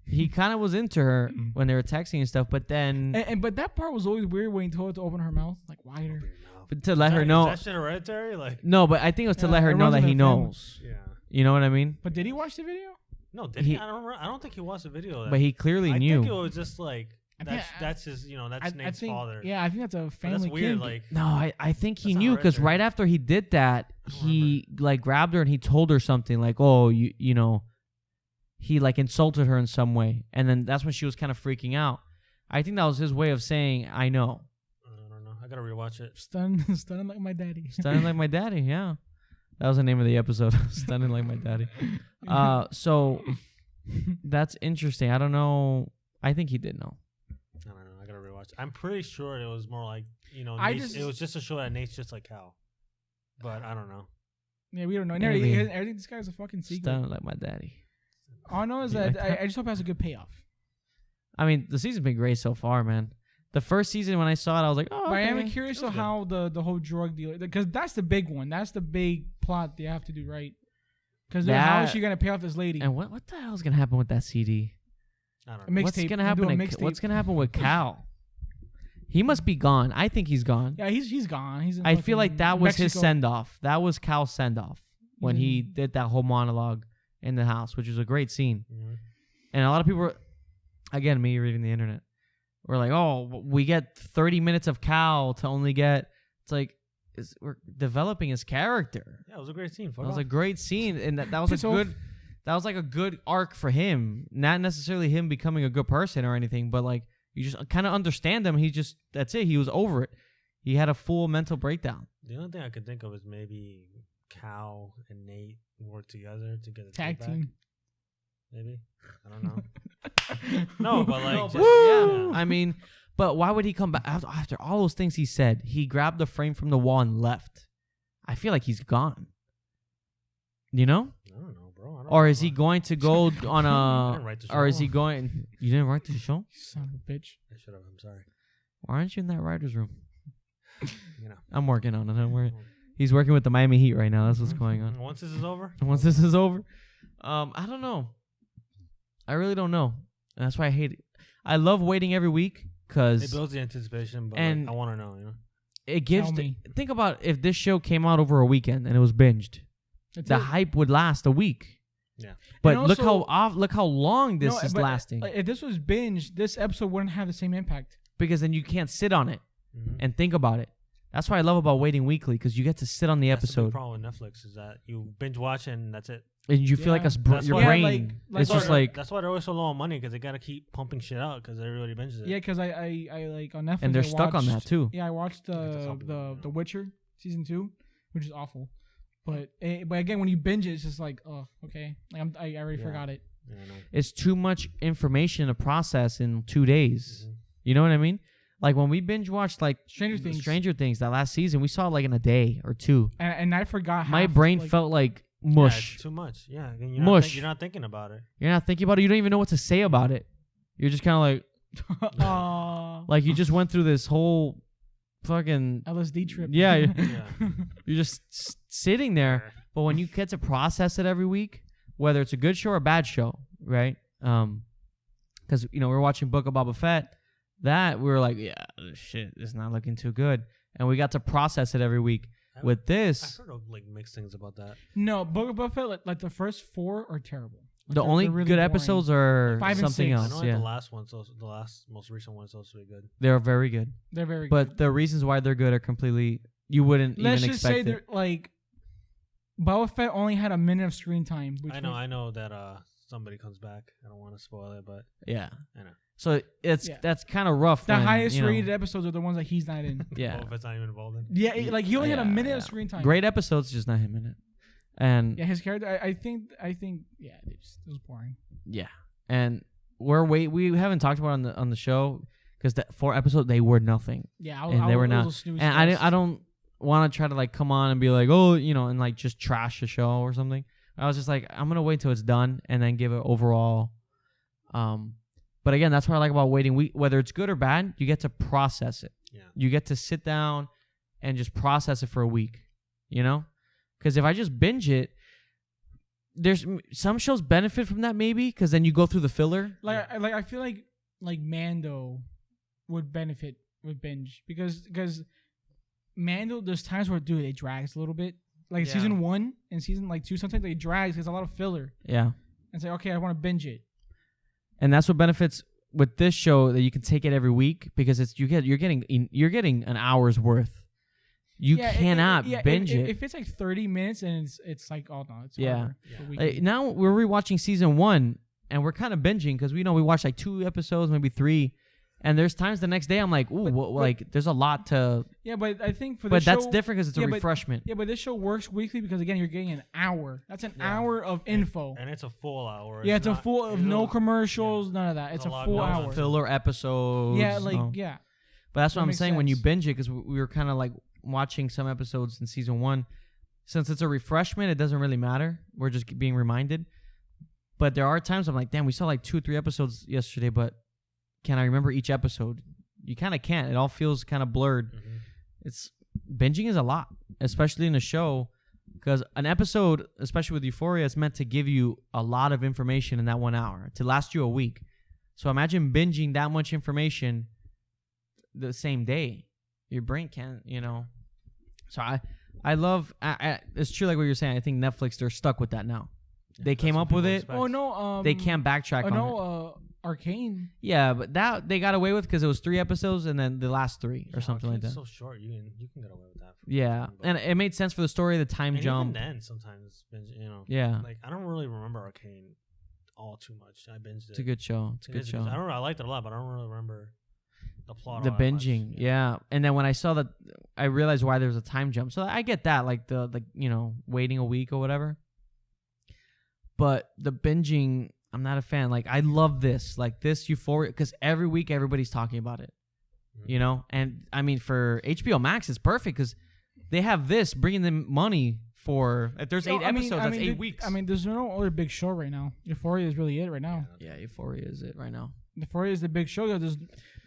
He kind of was into her when they were texting and stuff, but then... But that part was always weird when he told her to open her mouth, like wider. But to let her know... Is that shit hereditary? Like, no, but I think it was to let her know that he knows. Yeah. You know what I mean? But did he watch the video? No, did he? I don't think he watched the video. But he clearly knew. I think it was just like... That's his, that's Nate's father. Yeah, I think that's a family that's weird, kink. like... No, I think he knew, because right after he did that, he like grabbed her and he told her something like, oh, you know... He like insulted her in some way, and then that's when she was kind of freaking out. I think that was his way of saying, "I know." I don't know. I gotta rewatch it. Stunning like my daddy. Stunning like my daddy. Yeah, that was the name of the episode. Stunning like my daddy. So that's interesting. I don't know. I think he did know. I don't know. I gotta rewatch it. I'm pretty sure it was more like it was just to show that Nate's just like Cal, but I don't know. Yeah, we don't know. I think this guy's a fucking secret. Stunning like my daddy. All I know is that I just hope it has a good payoff. I mean, the season's been great so far, man. The first season, when I saw it, I was like, oh, okay. But I am curious of how the whole drug dealer... Because that's the big one. That's the big plot they have to do right. Because how is she going to pay off this lady? And what the hell is going to happen with that CD? I don't know. What's going to happen? What's going to happen with Cal? He must be gone. I think he's gone. Yeah, he's gone. He's in I feel like that was Mexico. his send-off. That was Cal's send-off when he did that whole monologue in the house, which was a great scene. Mm-hmm. And a lot of people were, again, me reading the internet, were like, oh, we get 30 minutes of Cal to only get, it's like, we're developing his character. Yeah, it was a great scene. That was a great scene. And that was that was like a good arc for him. Not necessarily him becoming a good person or anything, but like, you just kind of understand him. That's it. He was over it. He had a full mental breakdown. The only thing I could think of is maybe Cal and Nate work together to get a tag team. Maybe. I don't know. No, but like, No, just, yeah. I mean, but why would he come back after all those things he said? He grabbed the frame from the wall and left. I feel like he's gone. You know? I don't know, bro. Or is he going to go on I didn't write the or is show. he going? You didn't write the show? Son of a bitch. I should have. I'm sorry. Why aren't you in that writer's room? You know. I'm working on it. Don't worry. He's working with the Miami Heat right now. That's what's going on. Once this is over. I don't know. I really don't know. And that's why I hate it. I love waiting every week because it builds the anticipation, but and like, I want to know. You know. It gives. Think about if this show came out over a weekend and it was binged. The hype would last a week. Yeah. But also, look how long this is lasting. If this was binged, this episode wouldn't have the same impact. Because then you can't sit on it and think about it. That's what I love about waiting weekly, because you get to sit on the episode. The problem with Netflix is that you binge watch and that's it. And you feel like your brain. It's just like that's why they're always so low on money, because they gotta keep pumping shit out because everybody binges it. Yeah, because I like on Netflix. And they're stuck on that too. Yeah, I watched the Witcher season 2, which is awful. But again, when you binge it, it's just like, oh, okay. Like I already forgot it. Yeah, I know. It's too much information to process in 2 days. Mm-hmm. You know what I mean? Like when we binge watched like Stranger Things that last season, we saw it like in a day or two. And I forgot. My brain felt like mush. Yeah, it's too much. Yeah, mush. You're not thinking about it. You're not thinking about it. You don't even know what to say about it. You're just kind of like, like you just went through this whole fucking LSD trip. Yeah, you're just sitting there. But when you get to process it every week, whether it's a good show or a bad show, right? Because we're watching Book of Boba Fett. That we were like, yeah, shit, it's not looking too good, and we got to process it every week. With this, I've heard of like mixed things about that. No, Book of Boba Fett, like the first 4 are terrible. The only really good episodes are 5 and 6. else. I know the last one, most recent one is supposed to be good. They're very good. They're very good. But the reasons why they're good are completely you wouldn't Let's even just expect say it. they're like Boba Fett only had a minute of screen time. I know that somebody comes back. I don't want to spoil it, but yeah, I know. So that's kind of rough. The highest rated episodes are the ones that he's not in. Yeah, Boba Fett's not even involved in. Yeah, like he only had a minute of screen time. Great episodes, just not him in it. And yeah, his character. I think yeah, it was boring. Yeah, and we haven't talked about it on the show because the 4 episodes they were nothing. Yeah, they were not. And I don't want to try to like come on and be like, oh, and like just trash the show or something. I was just like, I'm gonna wait till it's done and then give it overall. But again, that's what I like about waiting. Whether it's good or bad, you get to process it. Yeah. You get to sit down and just process it for a week. Because if I just binge it, there's some shows benefit from that maybe because then you go through the filler. I feel like Mando would benefit with binge because Mando, there's times where it drags a little bit. Like season 1 and season 2, sometimes it drags. There's a lot of filler. Yeah. And say, okay, I want to binge it. And that's what benefits with this show that you can take it every week because you're getting an hour's worth. You cannot binge it. If it's like 30 minutes and it's like, oh no, it's over. Now we're rewatching season 1 and we're kind of binging because we watched like 2 episodes, maybe 3. And there's times the next day I'm like, ooh, there's a lot to. Yeah, but I think for the show. But that's different because it's a refreshment. But this show works weekly because again, you're getting an hour. That's an hour of info. And it's a full hour. Yeah, it's a full of no commercials, none of that. It's a full hour. Filler episodes. Yeah, But that's what I'm saying when you binge it because we were kind of like watching some episodes in season 1. Since it's a refreshment, it doesn't really matter. We're just being reminded. But there are times I'm like, damn, we saw like 2 or 3 episodes yesterday, but can I remember each episode? You kind of can't. It all feels kind of blurred. Mm-hmm. Binging is a lot, especially in a show, because an episode, especially with Euphoria, is meant to give you a lot of information in that 1 hour to last you a week. So imagine binging that much information the same day. Your brain can't, So I love. It's true, like what you're saying. I think Netflix, they're stuck with that now. Yeah, they came up with it. Expect. Oh no, they can't backtrack on it. Arcane. Yeah, but that they got away with because it was 3 episodes and then the last 3 or something like that. It's so short, you can get away with that. Yeah, and it made sense for the story, the time jump. Even then, sometimes Yeah. Like I don't really remember Arcane all too much. I binged it. It's a good show. It's a good show. I liked it a lot, but I don't really remember. the plot. The binging, yeah. And then when I saw that, I realized why there was a time jump. So I get that, like the waiting a week or whatever. But the binging, I'm not a fan. Like I love this, like this Euphoria, because every week everybody's talking about it. And I mean for HBO Max, it's perfect because they have this bringing them money for. If there's 8 episodes, that's 8 weeks. I mean, there's no other big show right now. Euphoria is really it right now. Yeah, Euphoria is it right now. Euphoria is the big show. There's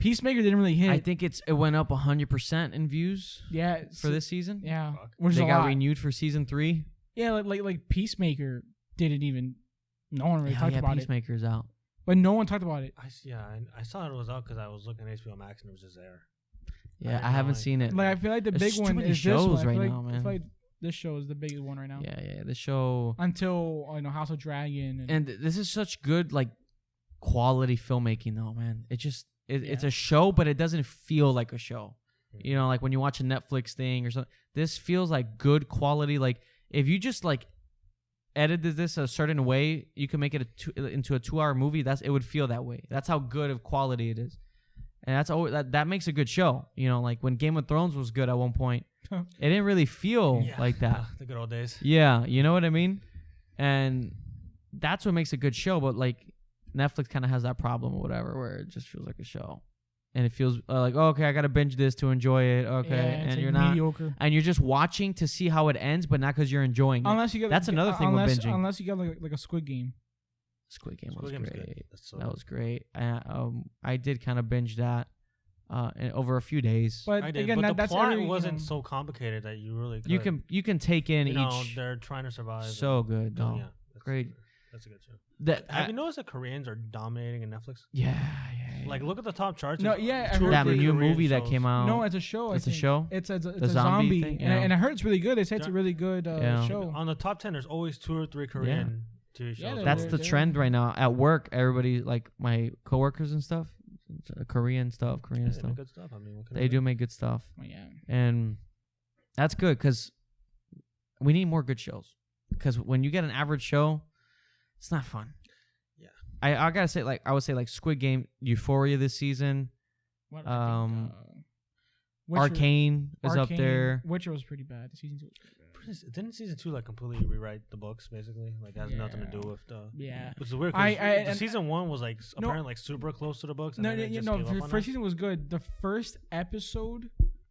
Peacemaker didn't really hit. I think it went up 100% in views. Yeah, for this season. Yeah, which they got renewed for season 3. Yeah, like Peacemaker didn't even. No one really talked about Peacemaker's out. But no one talked about it. I saw it was out because I was looking at HBO Max and it was just there. Yeah, I haven't seen it. Like I feel like the big one is shows this one. right now, man. I feel like this show is the biggest one right now. Yeah, the show until House of Dragon and this is such good like quality filmmaking though, man. It's a show, but it doesn't feel like a show. Like when you watch a Netflix thing or something, this feels like good quality. Like if you just like edited this a certain way, you can make it into a 2-hour movie. It would feel that way. That's how good of quality it is, and that's always, that makes a good show. Like when Game of Thrones was good at one point, it didn't really feel like that. The good old days. Yeah, you know what I mean. And that's what makes a good show. But like Netflix kind of has that problem or whatever, where it just feels like a show. And it feels like, okay, I got to binge this to enjoy it. Okay. And you're not mediocre. And you're just watching to see how it ends, but not because you're enjoying it. That's another thing with binging. Unless you got like a Squid Game. Squid Game was great. That was great. I did kind of binge that over a few days. But again, the plot wasn't so complicated that you really could. You can take in each. They're trying to survive. So good. No. Yeah, great. That's a good show. Have you noticed that Koreans are dominating in Netflix? Yeah. Like, look at the top charts. No, that new movie that came out. No, it's a show. It's a show? It's a zombie thing. And I heard it's really good. They say it's a really good show. On the top 10, there's always 2 or 3 Korean TV shows. Yeah, that's the trend right now. At work, everybody, like my coworkers and stuff, Korean stuff. They make good stuff. I mean, they do make good stuff. Oh, yeah. And that's good because we need more good shows. Because when you get an average show, it's not fun. Yeah. I gotta say, like I would say, like Squid Game, Euphoria this season. Arcane is up there. Witcher was pretty bad. Season 2 was pretty bad. Didn't season 2 like completely rewrite the books? Basically, like it has nothing to do with the. Yeah. Which is weird. The season 1 was like apparently like super close to the books. No. The first season was good. The first episode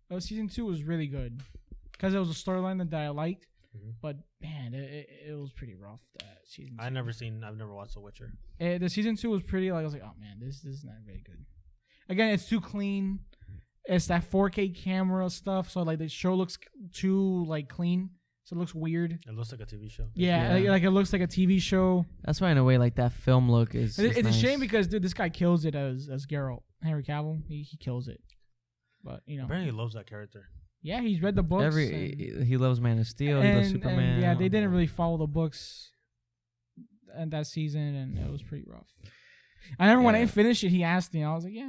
of season 2 was really good because it was a storyline that I liked. Mm-hmm. But man, it was pretty rough that season 2. I've never watched The Witcher. The season 2 was pretty like I was like, oh man, this is not very good. Again, it's too clean. It's that 4K camera stuff, so like the show looks too like clean, so it looks weird. It looks like a TV show. Yeah. Like it looks like a TV show. That's why in a way like that film look is. It's nice. A shame because dude, this guy kills it as Geralt. Henry Cavill, he kills it. But apparently he loves that character. Yeah, he's read the books. He loves Man of Steel. He loves Superman. And, they didn't really follow the books in that season, and it was pretty rough. I remember when I finished it, he asked me. I was like, yeah.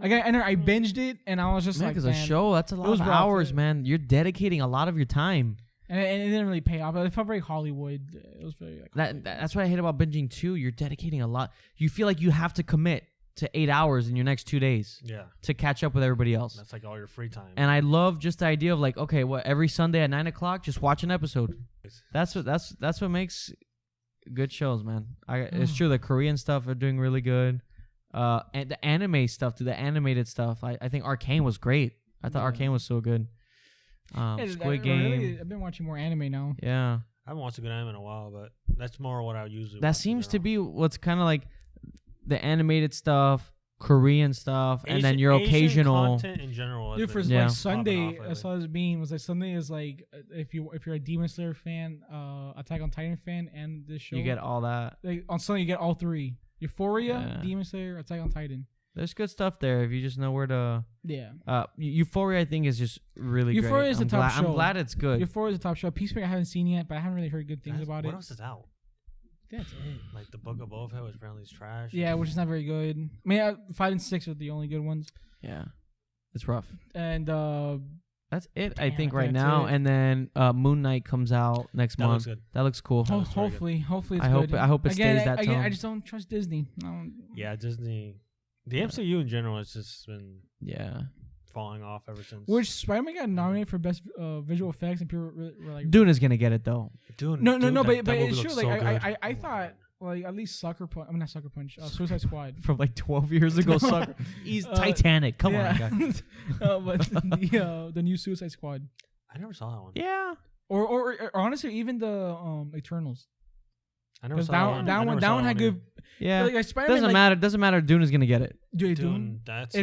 Again, I binged it, and I was just like, because a show, that's a lot of hours, man. You're dedicating a lot of your time. And it didn't really pay off. It felt very Hollywood. It was very like that's what I hate about binging too. You're dedicating a lot. You feel like you have to commit to 8 hours in your next 2 days. Yeah. To catch up with everybody else. That's like all your free time. And I love just the idea of like, okay, every Sunday at 9:00, just watch an episode. That's what makes good shows, man. It's true. The Korean stuff are doing really good. And the anime stuff, the animated stuff. I think Arcane was great. I thought Arcane was so good. Squid Game. I've been watching more anime now. Yeah. I haven't watched a good anime in a while, but that's more what I usually. That seems to be what's kind of like the animated stuff, Korean stuff, and then your occasional content in general. Dude, for like Sunday, I saw this meme was like Sunday is like if you're a Demon Slayer fan, Attack on Titan fan, and this show, you get all that. Like on Sunday, you get all 3: Euphoria, Demon Slayer, Attack on Titan. There's good stuff there if you just know where to. Yeah. Euphoria, I think, is just really Euphoria great. Is the top show. I'm glad it's good. Euphoria is the top show. Peacemaker I haven't seen yet, but I haven't really heard good things about it. What else is out? That's it. Like the Book of Boba Fett, which apparently is trash. Yeah, which is not very good. I mean, 5 and 6 are the only good ones. Yeah, it's rough. And that's it, I think, right now. And then Moon Knight comes out next month. Looks good. That looks cool. Hopefully it's good. I hope it stays that tone. I just don't trust Disney. Yeah, Disney. The MCU in general has just been Yeah. falling off ever since. Which Spider-Man got nominated for best visual effects, and people were like, Dune is gonna get it though. Dude, no, but that it's movie true. looks Like so good. I thought like at least Sucker Punch. I mean not Sucker Punch. Suicide Squad. From like 12 years ago. He's Titanic. Come on, guys. But the new Suicide Squad. I never saw that one. Yeah. Or honestly, even the Eternals. I never saw that one. That one had good. Yeah. Like Spider-Man, Doesn't matter. Doesn't matter. Dune is gonna get it. Dude, Dune. That's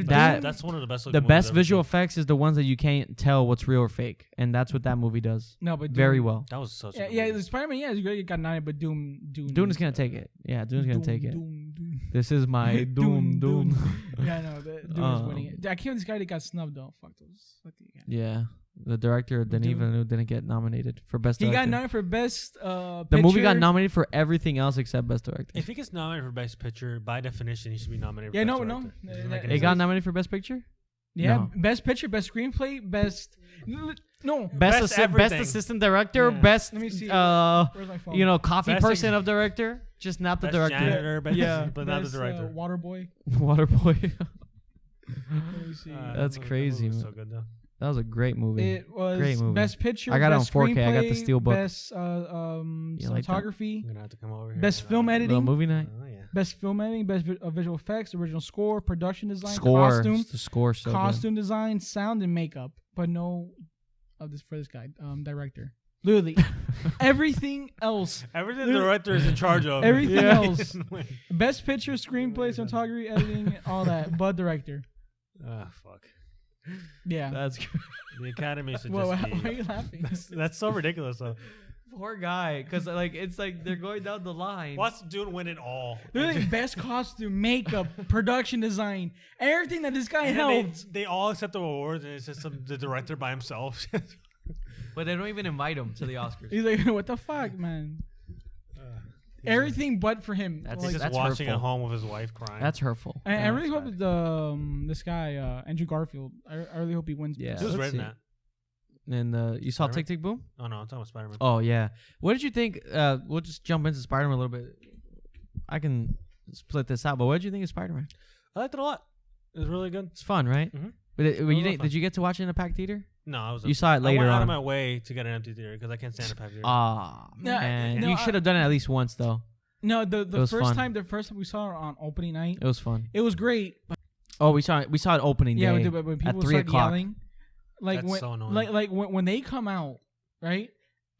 one of the best. The best visual effects is the ones that you can't tell what's real or fake, and that's what that movie does. No, but Dune, very well. That was such. Yeah, the Spider-Man. Yeah, you got 9, but Dune is gonna take it. Yeah, Dune's gonna take it. Doom. This is my Doom. Yeah, I know. Dune is winning it. I can't. This guy that got snubbed though. Fuck those. Fuck the guy. Yeah. The director Denis Villeneuve didn't get nominated for best director. He got nominated for best The movie got nominated for everything else except best director. If he gets nominated for best picture, by definition, he should be nominated. Yeah, for best director. It got nominated for best picture. Yeah, No. best picture, best screenplay, best. No, Best assistant director, Yeah. best let me see. Where's my phone? coffee Best person of director, just not the Best director. janitor, best, Yeah, but not the best, director. Water boy. Waterboy. Let me see. That's crazy, That movie was man. so good though. That was a great movie. It was Great movie. best picture. I got it best on 4K. I got the screenplay, steelbook. Best You like that? cinematography, You're gonna have to come over here. best film Little editing, movie night. Oh yeah. best film editing, best visual effects, original score, production design, Score. costume, The score so good. costume design, sound, and makeup. But no, of this for this guy, director. Literally, everything else. Everything the director is in charge of. Everything Yeah. else. Best picture, screenplay, cinematography, editing, all that. But director. Fuck. Yeah. That's The Academy should Why just are you laughing? That's so ridiculous though. poor guy, because it's like they're going down the line. What's Dune win it all? Literally, best costume, makeup, production design, everything that this guy And then helped. they all accept the awards, and it's just the director by himself. But they don't even invite him to the Oscars. He's like, what the fuck, man? Everything but for him. That's- He's Like, just watching hurtful. at home with his wife crying. That's hurtful. I really that's hope bad. that this guy, Andrew Garfield, I really hope he wins. Yeah. Who's let's written see. that? And you saw Spider-Man? Tick Tick Boom? Oh no, I'm talking about Spider-Man. Oh yeah. What did you think? We'll just jump into Spider-Man a little bit. I can split this out, but what did you think of Spider-Man? I liked it a lot. It was really good. It's fun, right? Mhm. But It was fun. did you get to watch it in a packed theater? No, I was. You saw it later I went out on. of my way to get an empty theater because I can't stand a packed theater. Ah, No, man. no, You I- should have done it at least once, though. No, the was first fun. time we saw it on opening night, It was fun. it was great. But Oh, we saw it opening yeah, day when people at 3 start o'clock. yelling, like That's when so annoying. like when they come out, right?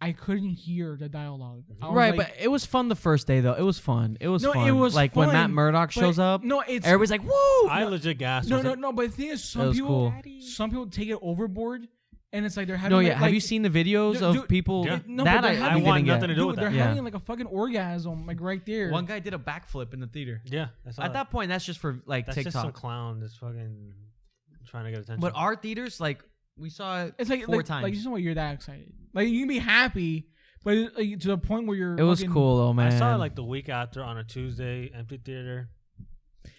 I couldn't hear the dialogue. I was Right, like, but it was fun the first day, though. It was fun. It was No, fun. it was like when Matt fun, Murdock but shows up, no, it's everybody's like, "Woo!" I legit gasped. no, I was no, like, no. But the thing is, That was some people take it overboard, and it's like they're having. No, like, yeah. Have you seen the videos Dude, of people? Yeah. No, that but they're I having- didn't want get. nothing to do with They're that. Yeah. having like a fucking orgasm, like right there. One guy did a backflip in the theater. yeah. I saw At that point, that's just for like that's just some TikTok. clown that's fucking trying to get attention. But our theaters, like, we saw it It's like 4 like, times. Like, you just know what you're that excited. Like you can be happy, but like, to the point where you're. It was fucking- cool though, man. I saw it like the week after on a Tuesday, empty theater.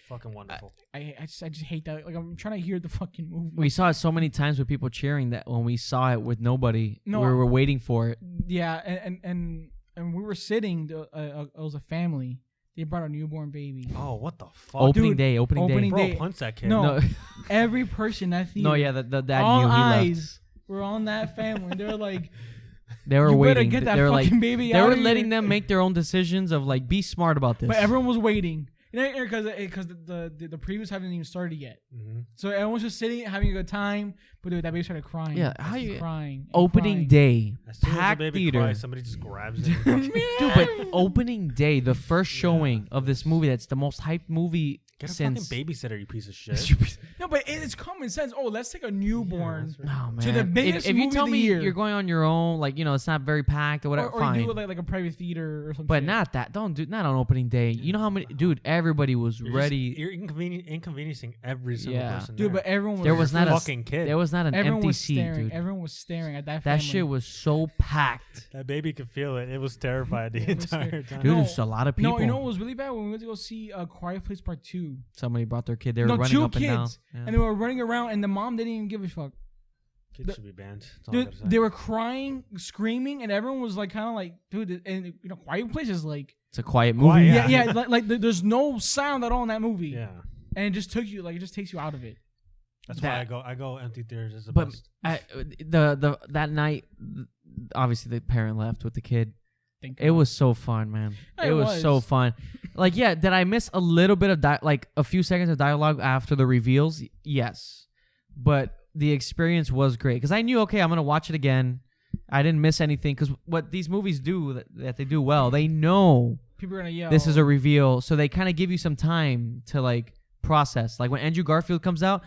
Fucking wonderful. I just hate that. Like I'm trying to hear the fucking movie. We saw it so many times with people cheering that when we saw it with nobody, No, we were waiting for it. Yeah, and we were sitting. It was a family. They brought a newborn baby. Oh, what the fuck? Opening Dude, day. opening Bro, day. punch that kid. No. No, Every person that theater. no, yeah, the dad all knew he left. eyes were on that family. They were like, They were "You better waiting. get that They were like, fucking baby they out were of here." letting them make their own decisions of like, be smart about this. But everyone was waiting. Because the previews haven't even started yet. Mm-hmm. So everyone was just sitting, having a good time. But dude, that baby started crying. Yeah, how you- crying? and Opening crying. day, As soon as the packed baby theater. cries, somebody just grabs it. and fucking- Dude, but opening day, the first showing of this movie, that's the most hyped movie Get a since. fucking babysitter, you piece of shit. No, but it's common sense. Oh, let's take a newborn. Yeah, No, man. To the biggest if you movie tell of the me year. you're going on your own, like, you know, it's not very packed or whatever, or fine. you do it like a private theater or something. But not that. Don't do not on opening day. You know how many, dude? Everybody was You're ready. You're inconveniencing every single Yeah. person. Dude, there. but everyone was. There was not a fucking kid. There was not an everyone empty was seat, staring. dude. Everyone was staring at that. That family. shit was so packed, That baby could feel it. It was terrified the It was entire scary. time. dude. No, There's a lot of people. No, you know what was really bad when we went to go see Quiet Place Part 2, Somebody brought their kid. They were No, running 2 up and down. kids. Yeah. and they were running around, and the mom didn't even give a fuck. Kids should be banned. That's all I Dude, gotta say. they were crying, screaming, and everyone was like, kind of like, dude. And you know, Quiet Place is like, It's a quiet movie. Quiet. yeah, Yeah. like there's no sound at all in that movie. Yeah. and it just took you it just takes you out of it. That's why I go empty theaters. It's the but best. that night, obviously the parent left with the kid. It was so fun, man. It was so fun. Like, yeah, did I miss a little bit of a few seconds of dialogue after the reveals? Yes, but the experience was great because I knew, okay, I'm gonna watch it again. I didn't miss anything because what these movies do that they do well, they know people are gonna yell. This is a reveal, so they kind of give you some time to like process. Like when Andrew Garfield comes out,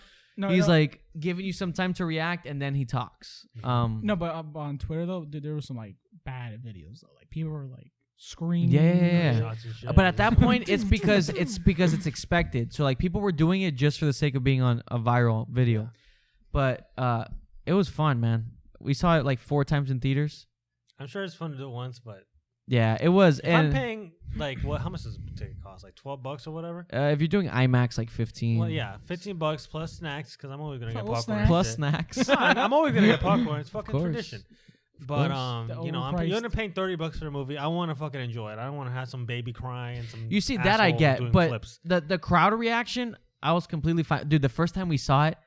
he's like giving you some time to react, and then he talks. No, but on Twitter though, there was some like bad videos though. Like people were like screaming. Yeah. But at that point, it's because it's expected. So like people were doing it just for the sake of being on a viral video. But it was fun, man. We saw it like 4 times in theaters. I'm sure it's fun to do it once, but yeah, it was. If I'm paying like what? How much does the ticket cost? Like $12 or whatever. If you're doing IMAX, like 15. Well, yeah, $15 plus snacks because I'm always gonna get popcorn. Plus snacks. No, I'm always gonna get popcorn. It's fucking tradition. But you're gonna paying $30 for the movie. I want to fucking enjoy it. I don't want to have some baby crying and some. You see that I get, but flips. the crowd reaction, I was completely fine. Dude, the first time we saw it,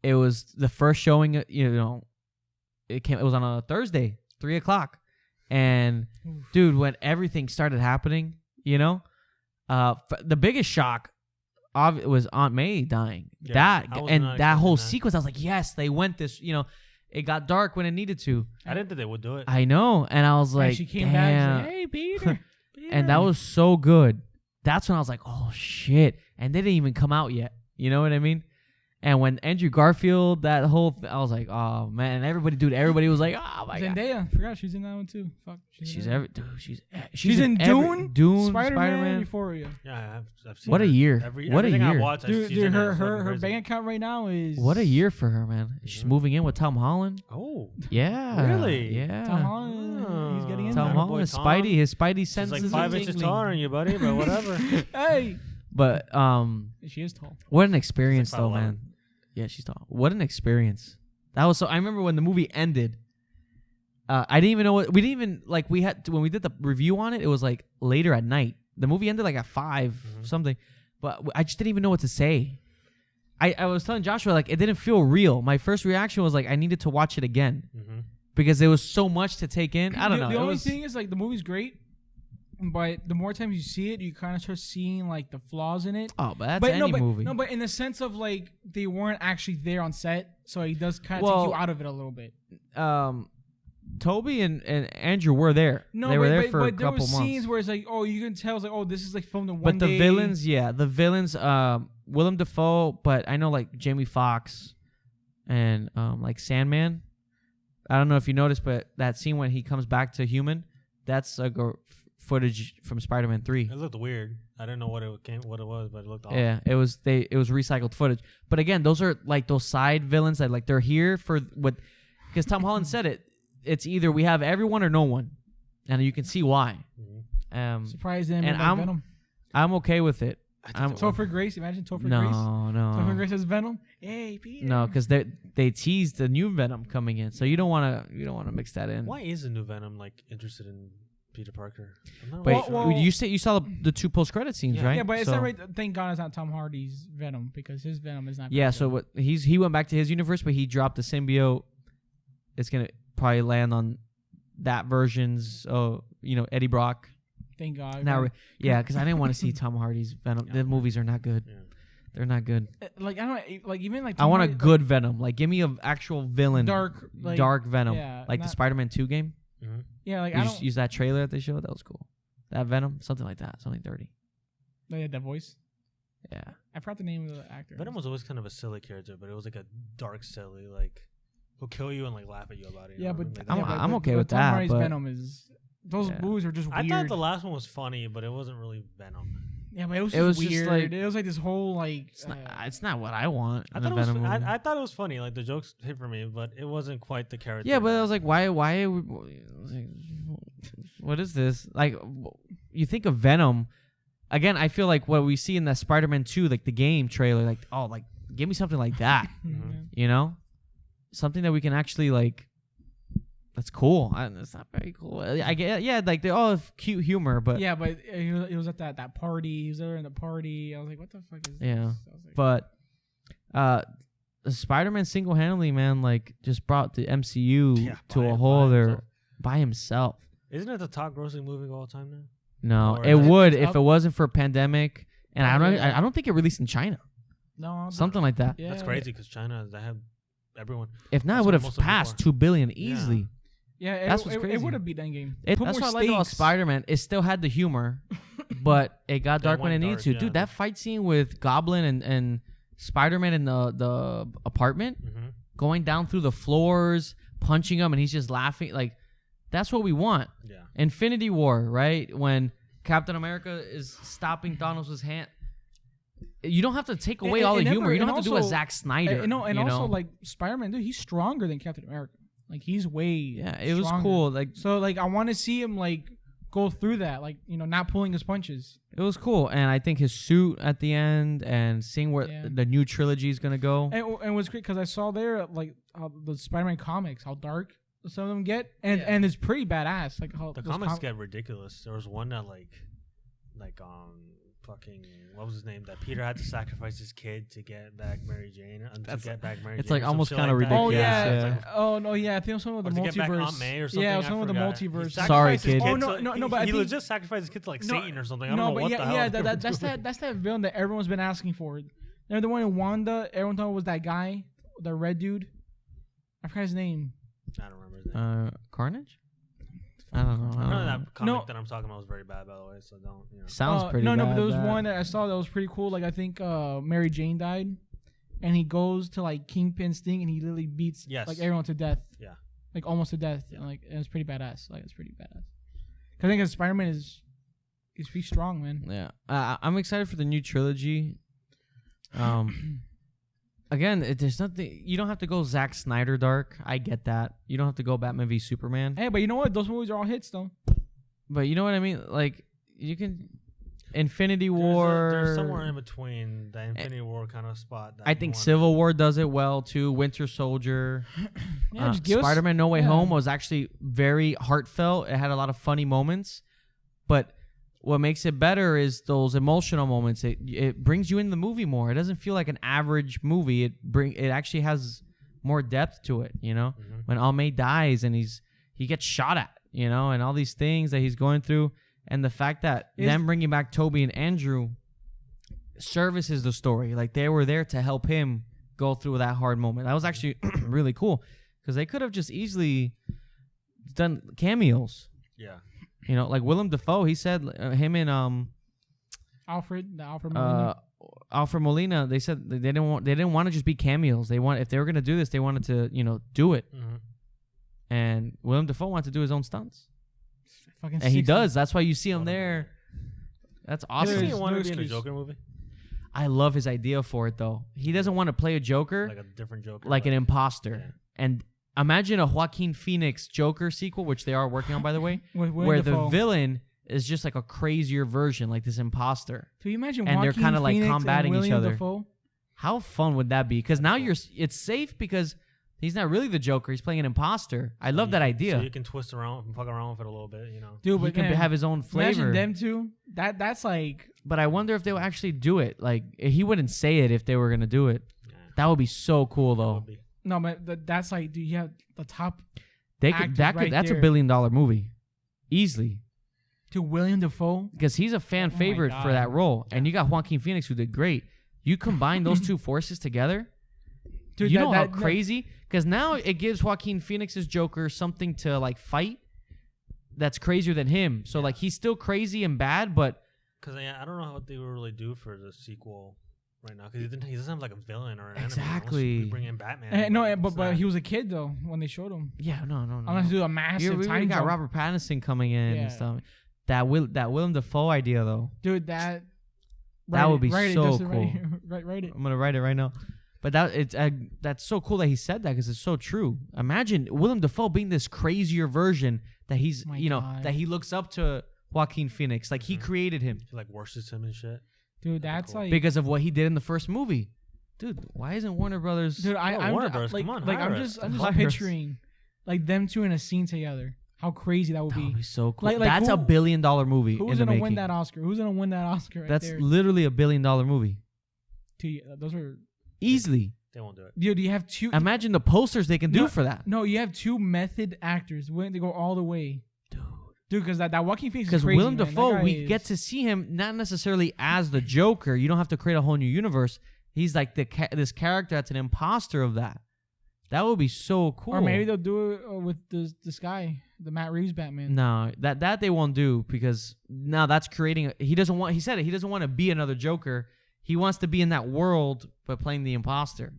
it was the first showing. You know, it was on a Thursday, 3:00, and dude, when everything started happening, you know, the biggest shock was Aunt May dying. Yeah, that whole sequence, I was like, yes, they went this. You know. It got dark when it needed to. I didn't think they would do it. I know. And I was like, she came back and said, hey, Peter. And that was so good. That's when I was like, oh, shit. And they didn't even come out yet. You know what I mean? And when Andrew Garfield, that whole I was like, oh, man. And everybody was like, oh, my God. Zendaya. I forgot she's in that one, too. Fuck. She's in Dune? Dune, Spider-Man, Euphoria. Yeah, I've seen What her. a year. What a year. I watch, dude, her bank account right now is... What a year for her, man. She's moving in with Tom Holland. Oh. Yeah. Really? Yeah. Tom Holland, he's getting in Tom there. Holland, his Spidey senses. She's like 5 inches taller than you, buddy, but whatever. Hey. But, she is tall. What an experience, though, man. Yeah, she's tall. What an experience. That was so. I remember when the movie ended. I didn't even know what we didn't even like. We had when we did the review on it. It was like later at night. The movie ended like at 5 something, but I just didn't even know what to say. I was telling Joshua like it didn't feel real. My first reaction was like I needed to watch it again because there was so much to take in. I don't know. The only thing is like the movie's great. But the more times you see it, you kind of start seeing like the flaws in it. Oh, but that's any movie. No, but in the sense of like they weren't actually there on set, so it does kind of take you out of it a little bit. Toby and Andrew were there. No, they were there for a couple months. But there were scenes where it's like, oh, you can tell, it's like, oh, this is like filmed in one day. But the villains, Willem Dafoe, but I know like Jamie Foxx and like Sandman. I don't know if you noticed, but that scene when he comes back to human, that's like footage from Spider-Man 3. It looked weird. I didn't know what it was, but it looked awesome. Yeah, it was recycled footage. But again, those are like those side villains that like they're here for what because Tom Holland said it. It's either we have everyone or no one. And you can see why. Surprised them and Venom. I'm okay with it. Topher Grace, imagine Topher Grace. No. Topher Grace as Venom. Hey, Peter. No, because they teased the new Venom coming in, so you don't want to mix that in. Why is the new Venom like interested in Peter Parker? Wait, you saw the 2 post-credit scenes, right? Yeah, but it's not right. Thank God it's not Tom Hardy's Venom because his Venom is not. Yeah, so what he went back to his universe, but he dropped the symbiote. It's gonna probably land on that version's, Eddie Brock. Thank God. Yeah, because I didn't want to see Tom Hardy's Venom. The movies are not good. Yeah. They're not good. Like I don't like even like. I want a good Venom. Like give me an actual villain. Dark Venom. Yeah, like the Spider-Man 2 game. Mm-hmm. Yeah, like I don't use that trailer that they showed. That was cool. That Venom, something like that, something dirty. They had that voice. Yeah, I forgot the name of the actor. Venom was always kind of a silly character, but it was like a dark silly, like he'll kill you and like laugh at you about it. Yeah, but I'm okay with Tom that. Hardy's Venom is those movies are just weird. I thought the last one was funny, but it wasn't really Venom. Yeah, but it was weird. Just like, it was like this whole like. It's not what I want. I thought it was funny. Like the jokes hit for me, but it wasn't quite the character. Yeah, but I was like, why? What is this? Like, you think of Venom. Again, I feel like what we see in the Spider-Man 2, like the game trailer, like, oh, like give me something like that. You know, something that we can actually like. That's cool. It's not very cool. I get, yeah, like they all have cute humor, but yeah, but it was at that party. He was there in the party. I was like, what the fuck is this? Yeah, like, but Spider-Man single-handedly, man, like just brought the MCU to a whole other by himself. Isn't it the top grossing movie of all time now? No, it would if it wasn't for a pandemic, and I don't think it released in China. No, something like that. Yeah, that's crazy because China, they have everyone. If not, it would have passed 2 billion easily. Yeah, that's what's crazy. It would have beat Endgame. That's what I like about Spider-Man. It still had the humor, but it got dark when it needed to. Dude, that fight scene with Goblin and Spider-Man in the apartment, going down through the floors, punching him, and he's just laughing. Like, that's what we want. Yeah. Infinity War, right? When Captain America is stopping Thanos' hand. You don't have to take away all the humor. You don't have to do a Zack Snyder. Also, like, Spider-Man, dude, he's stronger than Captain America. Like, he's way it stronger. Was cool. Like, so, like, I want to see him, like, go through that. Like, not pulling his punches. It was cool. And I think his suit at the end and seeing where the new trilogy is going to go. And it was great because I saw there, like, how the Spider-Man comics, how dark some of them get. And it's pretty badass. Like, how the comics get ridiculous. There was one that, fucking, what was his name? That Peter had to sacrifice his kid to get back Mary Jane. It's like almost kind of ridiculous. Oh yeah. Oh no, yeah. I think some of the multiverse. Get back Aunt May or something. Yeah, some of the multiverse. Sorry, kid. Oh no, but he legit sacrificed his kid to Satan or something. I don't know what the hell. Yeah, that's that villain that everyone's been asking for. They're the one in Wanda. Everyone thought it was that guy, the red dude. I forgot his name. I don't remember his name. Carnage. I don't know. None of that comic that I'm talking about was very bad, by the way. So don't. Sounds pretty bad. No, but there was one that I saw that was pretty cool. Like, I think Mary Jane died, and he goes to like Kingpin's thing, and he literally beats like everyone to death. Yeah. Like almost to death. Yeah. And, like, it was pretty badass. Like, it's pretty badass. Cause I think Spider-Man is pretty strong, man. Yeah. I'm excited for the new trilogy. Again, there's nothing. You don't have to go Zack Snyder dark. I get that. You don't have to go Batman v Superman. Hey, but you know what? Those movies are all hits, though. But you know what I mean? Like, you can Infinity War. There's somewhere in between the Infinity War kind of spot. I think Civil War does it well too. Winter Soldier. Spider-Man No Way Home was actually very heartfelt. It had a lot of funny moments, but what makes it better is those emotional moments. It brings you in the movie more. It doesn't feel like an average movie. It actually has more depth to it. When Aunt May dies and he gets shot at, and all these things that he's going through, and the fact that them bringing back Toby and Andrew services the story. Like, they were there to help him go through that hard moment. That was actually really cool because they could have just easily done cameos. Yeah. Like Willem Dafoe, he said him and Alfred Molina. Alfred Molina, they said they didn't want to just be cameos. If they were gonna do this, they wanted to do it. Mm-hmm. And Willem Dafoe wanted to do his own stunts. And he does. That's why you see him there. That's awesome. Does he want to be in a Joker movie? I love his idea for it though. He doesn't want to play a Joker, like a different Joker, like an imposter. Yeah. And imagine a Joaquin Phoenix Joker sequel, which they are working on, by the way, where the villain is just like a crazier version, like this imposter. Can you imagine? And they're kind of like combating each other. Dafoe? How fun would that be? Because now it's safe because he's not really the Joker. He's playing an imposter. I love that idea. So you can twist around and fuck around with it a little bit, Dude, but he can have his own flavor. Imagine them two. That's like. But I wonder if they will actually do it. Like, he wouldn't say it if they were gonna do it. Yeah. That would be so cool, though. No, but that's like, do you have the top? That's $1 billion movie, easily. To Willem Dafoe, because he's a fan favorite for that role, and you got Joaquin Phoenix who did great. You combine those two forces together, dude. You know how crazy? Because now it gives Joaquin Phoenix's Joker something to like fight. That's crazier than him. So like he's still crazy and bad, but because I don't know what they would really do for the sequel. Right now, because he doesn't have like a villain or an exactly. enemy. We bring in Batman. But he was a kid though when they showed him. Yeah, no. Unless do a massive time. We got Robert Pattinson coming in and stuff. That Willem Dafoe idea though, dude. That would be so cool. Write it. I'm gonna write it right now. But that's so cool that he said that because it's so true. Imagine Willem Dafoe being this crazier version that he's that he looks up to Joaquin Phoenix, like he created him. He like worships him and shit. Dude, that's cool. Like because of what he did in the first movie. Dude, why isn't Warner Brothers? Dude, Warner Brothers. Like, come on, I'm just picturing like them two in a scene together. How crazy that would be. That would be so cool. Like That's a $1 billion movie. Who's gonna win that Oscar? Who's gonna win that Oscar? Right That's there? literally a $1 billion movie. Those are easily. They won't do it. Dude, you have two. Imagine the posters they can do for that. No, you have two method actors willing to go all the way. Dude, because that Joaquin Phoenix is Because crazy. Willem Dafoe, we get to see him not necessarily as the Joker. You don't have to create a whole new universe. He's like this character that's an imposter of that. That would be so cool. Or maybe they'll do it with this guy, the Matt Reeves Batman. No, that they won't do because now that's creating. He doesn't want. He said it. He doesn't want to be another Joker. He wants to be in that world, but playing the imposter.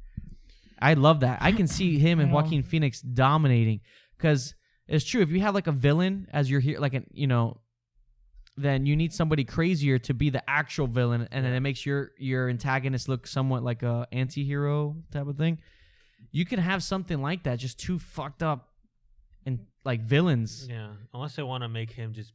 I love that. I can see him and Joaquin Phoenix dominating because it's true. If you have like a villain as your hero, then you need somebody crazier to be the actual villain, and then it makes your antagonist look somewhat like a anti-hero type of thing. You can have something like that, just two fucked up and like villains. Yeah, unless they want to make him just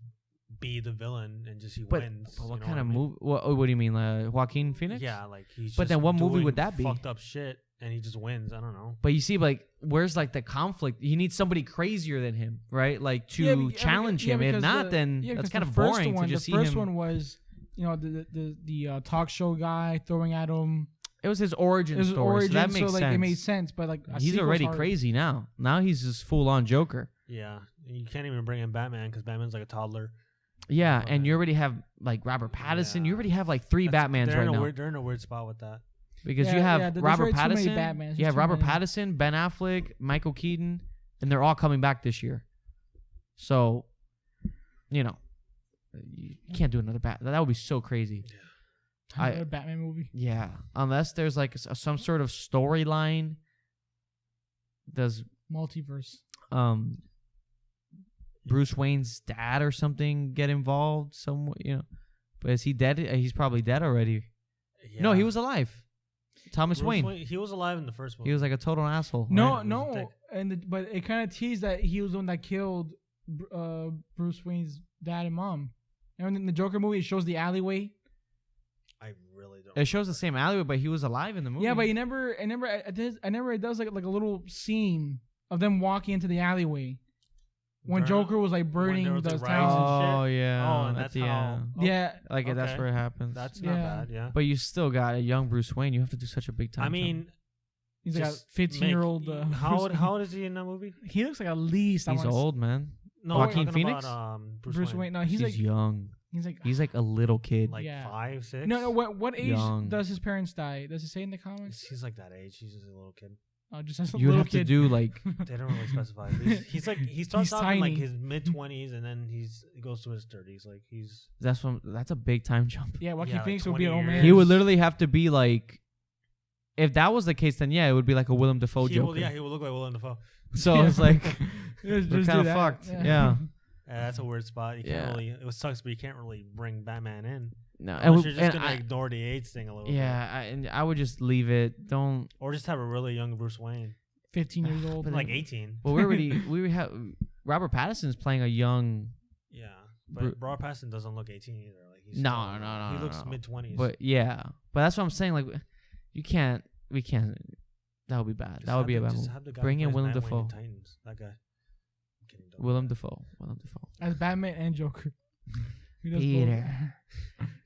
be the villain and just wins. But what kind of movie? What do you mean, Joaquin Phoenix? Yeah, like he's. But just then what movie doing would that be? Fucked up shit, and he just wins. I don't know. But you see, like, where's like the conflict? You need somebody crazier than him, right? Like to challenge him. If not, then that's kind of boring to just see him. The first one was, the talk show guy throwing at him. It was his origin story. So that makes sense. It made sense, but like he's already crazy now. Now he's just full on Joker. Yeah, you can't even bring in Batman because Batman's like a toddler. Yeah, and you already have like Robert Pattinson. Yeah. You already have like 3 Batmans right now. They're in a weird spot with that because you have Robert Pattinson. You have Robert Pattinson, Ben Affleck, Michael Keaton, and they're all coming back this year. So, you can't do another Batman. That would be so crazy. Yeah. Another Batman movie. Yeah, unless there's like some sort of storyline. Does multiverse? Bruce Wayne's dad or something get involved? But is he dead? He's probably dead already. Yeah. No, he was alive. Thomas Wayne. He was alive in the first one. He was like a total asshole. No, but it kind of teased that he was the one that killed Bruce Wayne's dad and mom. And in the Joker movie, it shows the alleyway. I really don't. It shows the same alleyway, but he was alive in the movie. Yeah, but it does like a little scene of them walking into the alleyway when Joker was like burning those towns and shit. Oh yeah. Oh, and that's how. Yeah. Like that's where it happens. That's not bad. Yeah. But you still got a young Bruce Wayne. You have to do such a big time. I mean, he's like a 15-year-old. How old is he in that movie? He looks like at least. He's old, man. No, Joaquin Phoenix. About, Bruce Wayne. No, he's like young. He's like a little kid. Like 5, 6? No. What age does his parents die? Does it say in the comics? He's like that age. He's just a little kid. Oh, just as a you little have kid. to do like. They don't really specify. He starts off in like his mid-20s and then he goes to his 30s. Like that's a big time jump. Yeah, Joaquin Phoenix would be an old man. He would literally have to be like. If that was the case, then it would be like a Willem Dafoe Joker. He would look like Willem Dafoe. So it's like we're kind of fucked. Yeah. That's a weird spot. You can't really. It sucks, but you can't really bring Batman in. No, unless you're just gonna ignore the AIDS thing a little bit. Yeah, I would just leave it. Don't. Or just have a really young Bruce Wayne, 15 years old, like 18. Well, we have Robert Pattinson's playing a young. Yeah, but Robert Pattinson doesn't look 18 either. Like he's no. He looks mid-20s. But that's what I'm saying. Like, we can't. That would be bad. That would be a bad move. Bring in Willem Dafoe. That guy. Willem Dafoe. As Batman and Joker. Peter.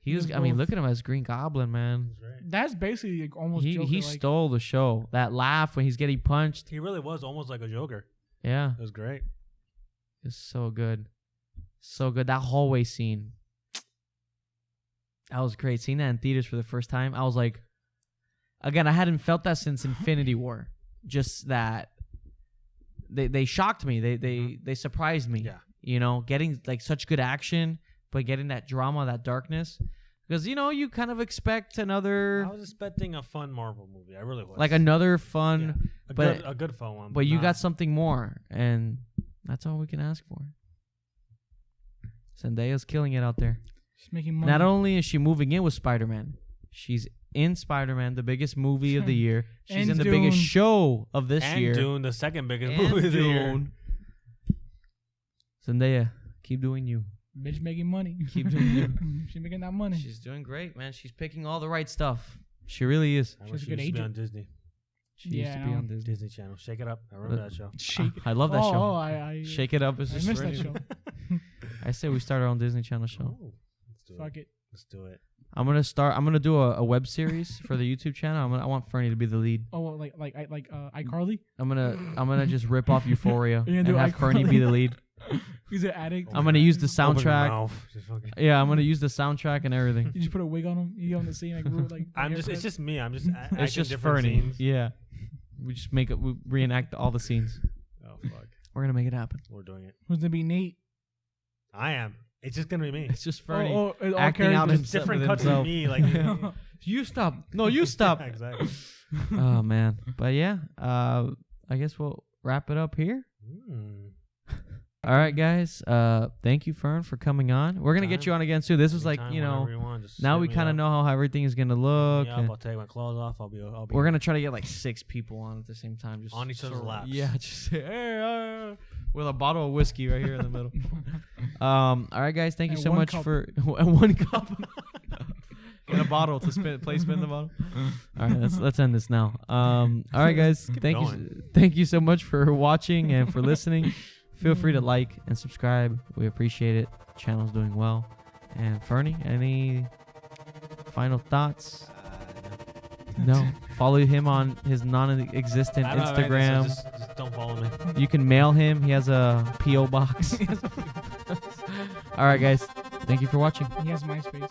He was. I mean, look at him as Green Goblin, man. That's basically like almost. He stole the show. That laugh when he's getting punched. He really was almost like a Joker. Yeah, it was great. It's so good, so good. That hallway scene. That was great. Seeing that in theaters for the first time, I was like, again, I hadn't felt that since Infinity War. Just that. They shocked me. They surprised me. Yeah. Getting like such good action, but getting that drama, that darkness. Because you kind of expect another. I was expecting a fun Marvel movie. I really was. Like another fun, a good fun one. But you got something more, and that's all we can ask for. Zendaya's killing it out there. She's making money. Not only is she moving in with Spider-Man, she's in Spider-Man, the biggest movie of the year. She's in the biggest show of this year. And Dune, the second biggest movie of the year. Zendaya, keep doing you. Bitch making money. Keep doing you. She's making that money. She's doing great, man. She's picking all the right stuff. She really is. I wish she used to be on Disney. She used to be on Disney Channel. Shake It Up. I remember that show. I love that show. Oh, I Shake It Up is just missed that show. I say we start our own Disney Channel show. Oh, let's do Fuck it. Let's do it. I'm gonna do a web series for the YouTube channel. I want Ferny to be the lead. Oh, well, like iCarly. I'm gonna just rip off Euphoria You're and gonna do have Ferny be the lead. He's an addict. I'm gonna use the Open your soundtrack. mouth. Just fucking- Yeah, I'm gonna use the soundtrack and everything. You just put a wig on him. You go on the scene like. It's just me. I'm just. It's just different Ferny. scenes. Yeah, we just we reenact all the scenes. Oh fuck. We're gonna make it happen. We're doing it. Who's gonna be Nate? I am. It's just gonna be me. It's just Ferny All acting out characters. himself Different with cuts himself. of me. Like. You stop. No, you stop. Yeah, exactly. Oh man, but yeah, I guess we'll wrap it up here. All right, guys. Thank you, Fern, for coming on. We're gonna get you on again soon. This was like, you know, now we kind of know how everything is gonna look. I'll take my clothes off. I'll be. We're gonna try to get like 6 people on at the same time, just on each other's laps. Yeah, just say, hey, with a bottle of whiskey right here in the middle. All right, guys. Thank you And so one much cup. for one cup. Get a bottle to spin the bottle. All right, let's end this now. All right, guys. Thank you so much for watching and for listening. Feel free to like and subscribe. We appreciate it. Channel's doing well. And Ferny, any final thoughts? No. Follow him on his non-existent Instagram. Just don't follow me. You can mail him. He has a P.O. box. All right, guys. Thank you for watching. He has MySpace.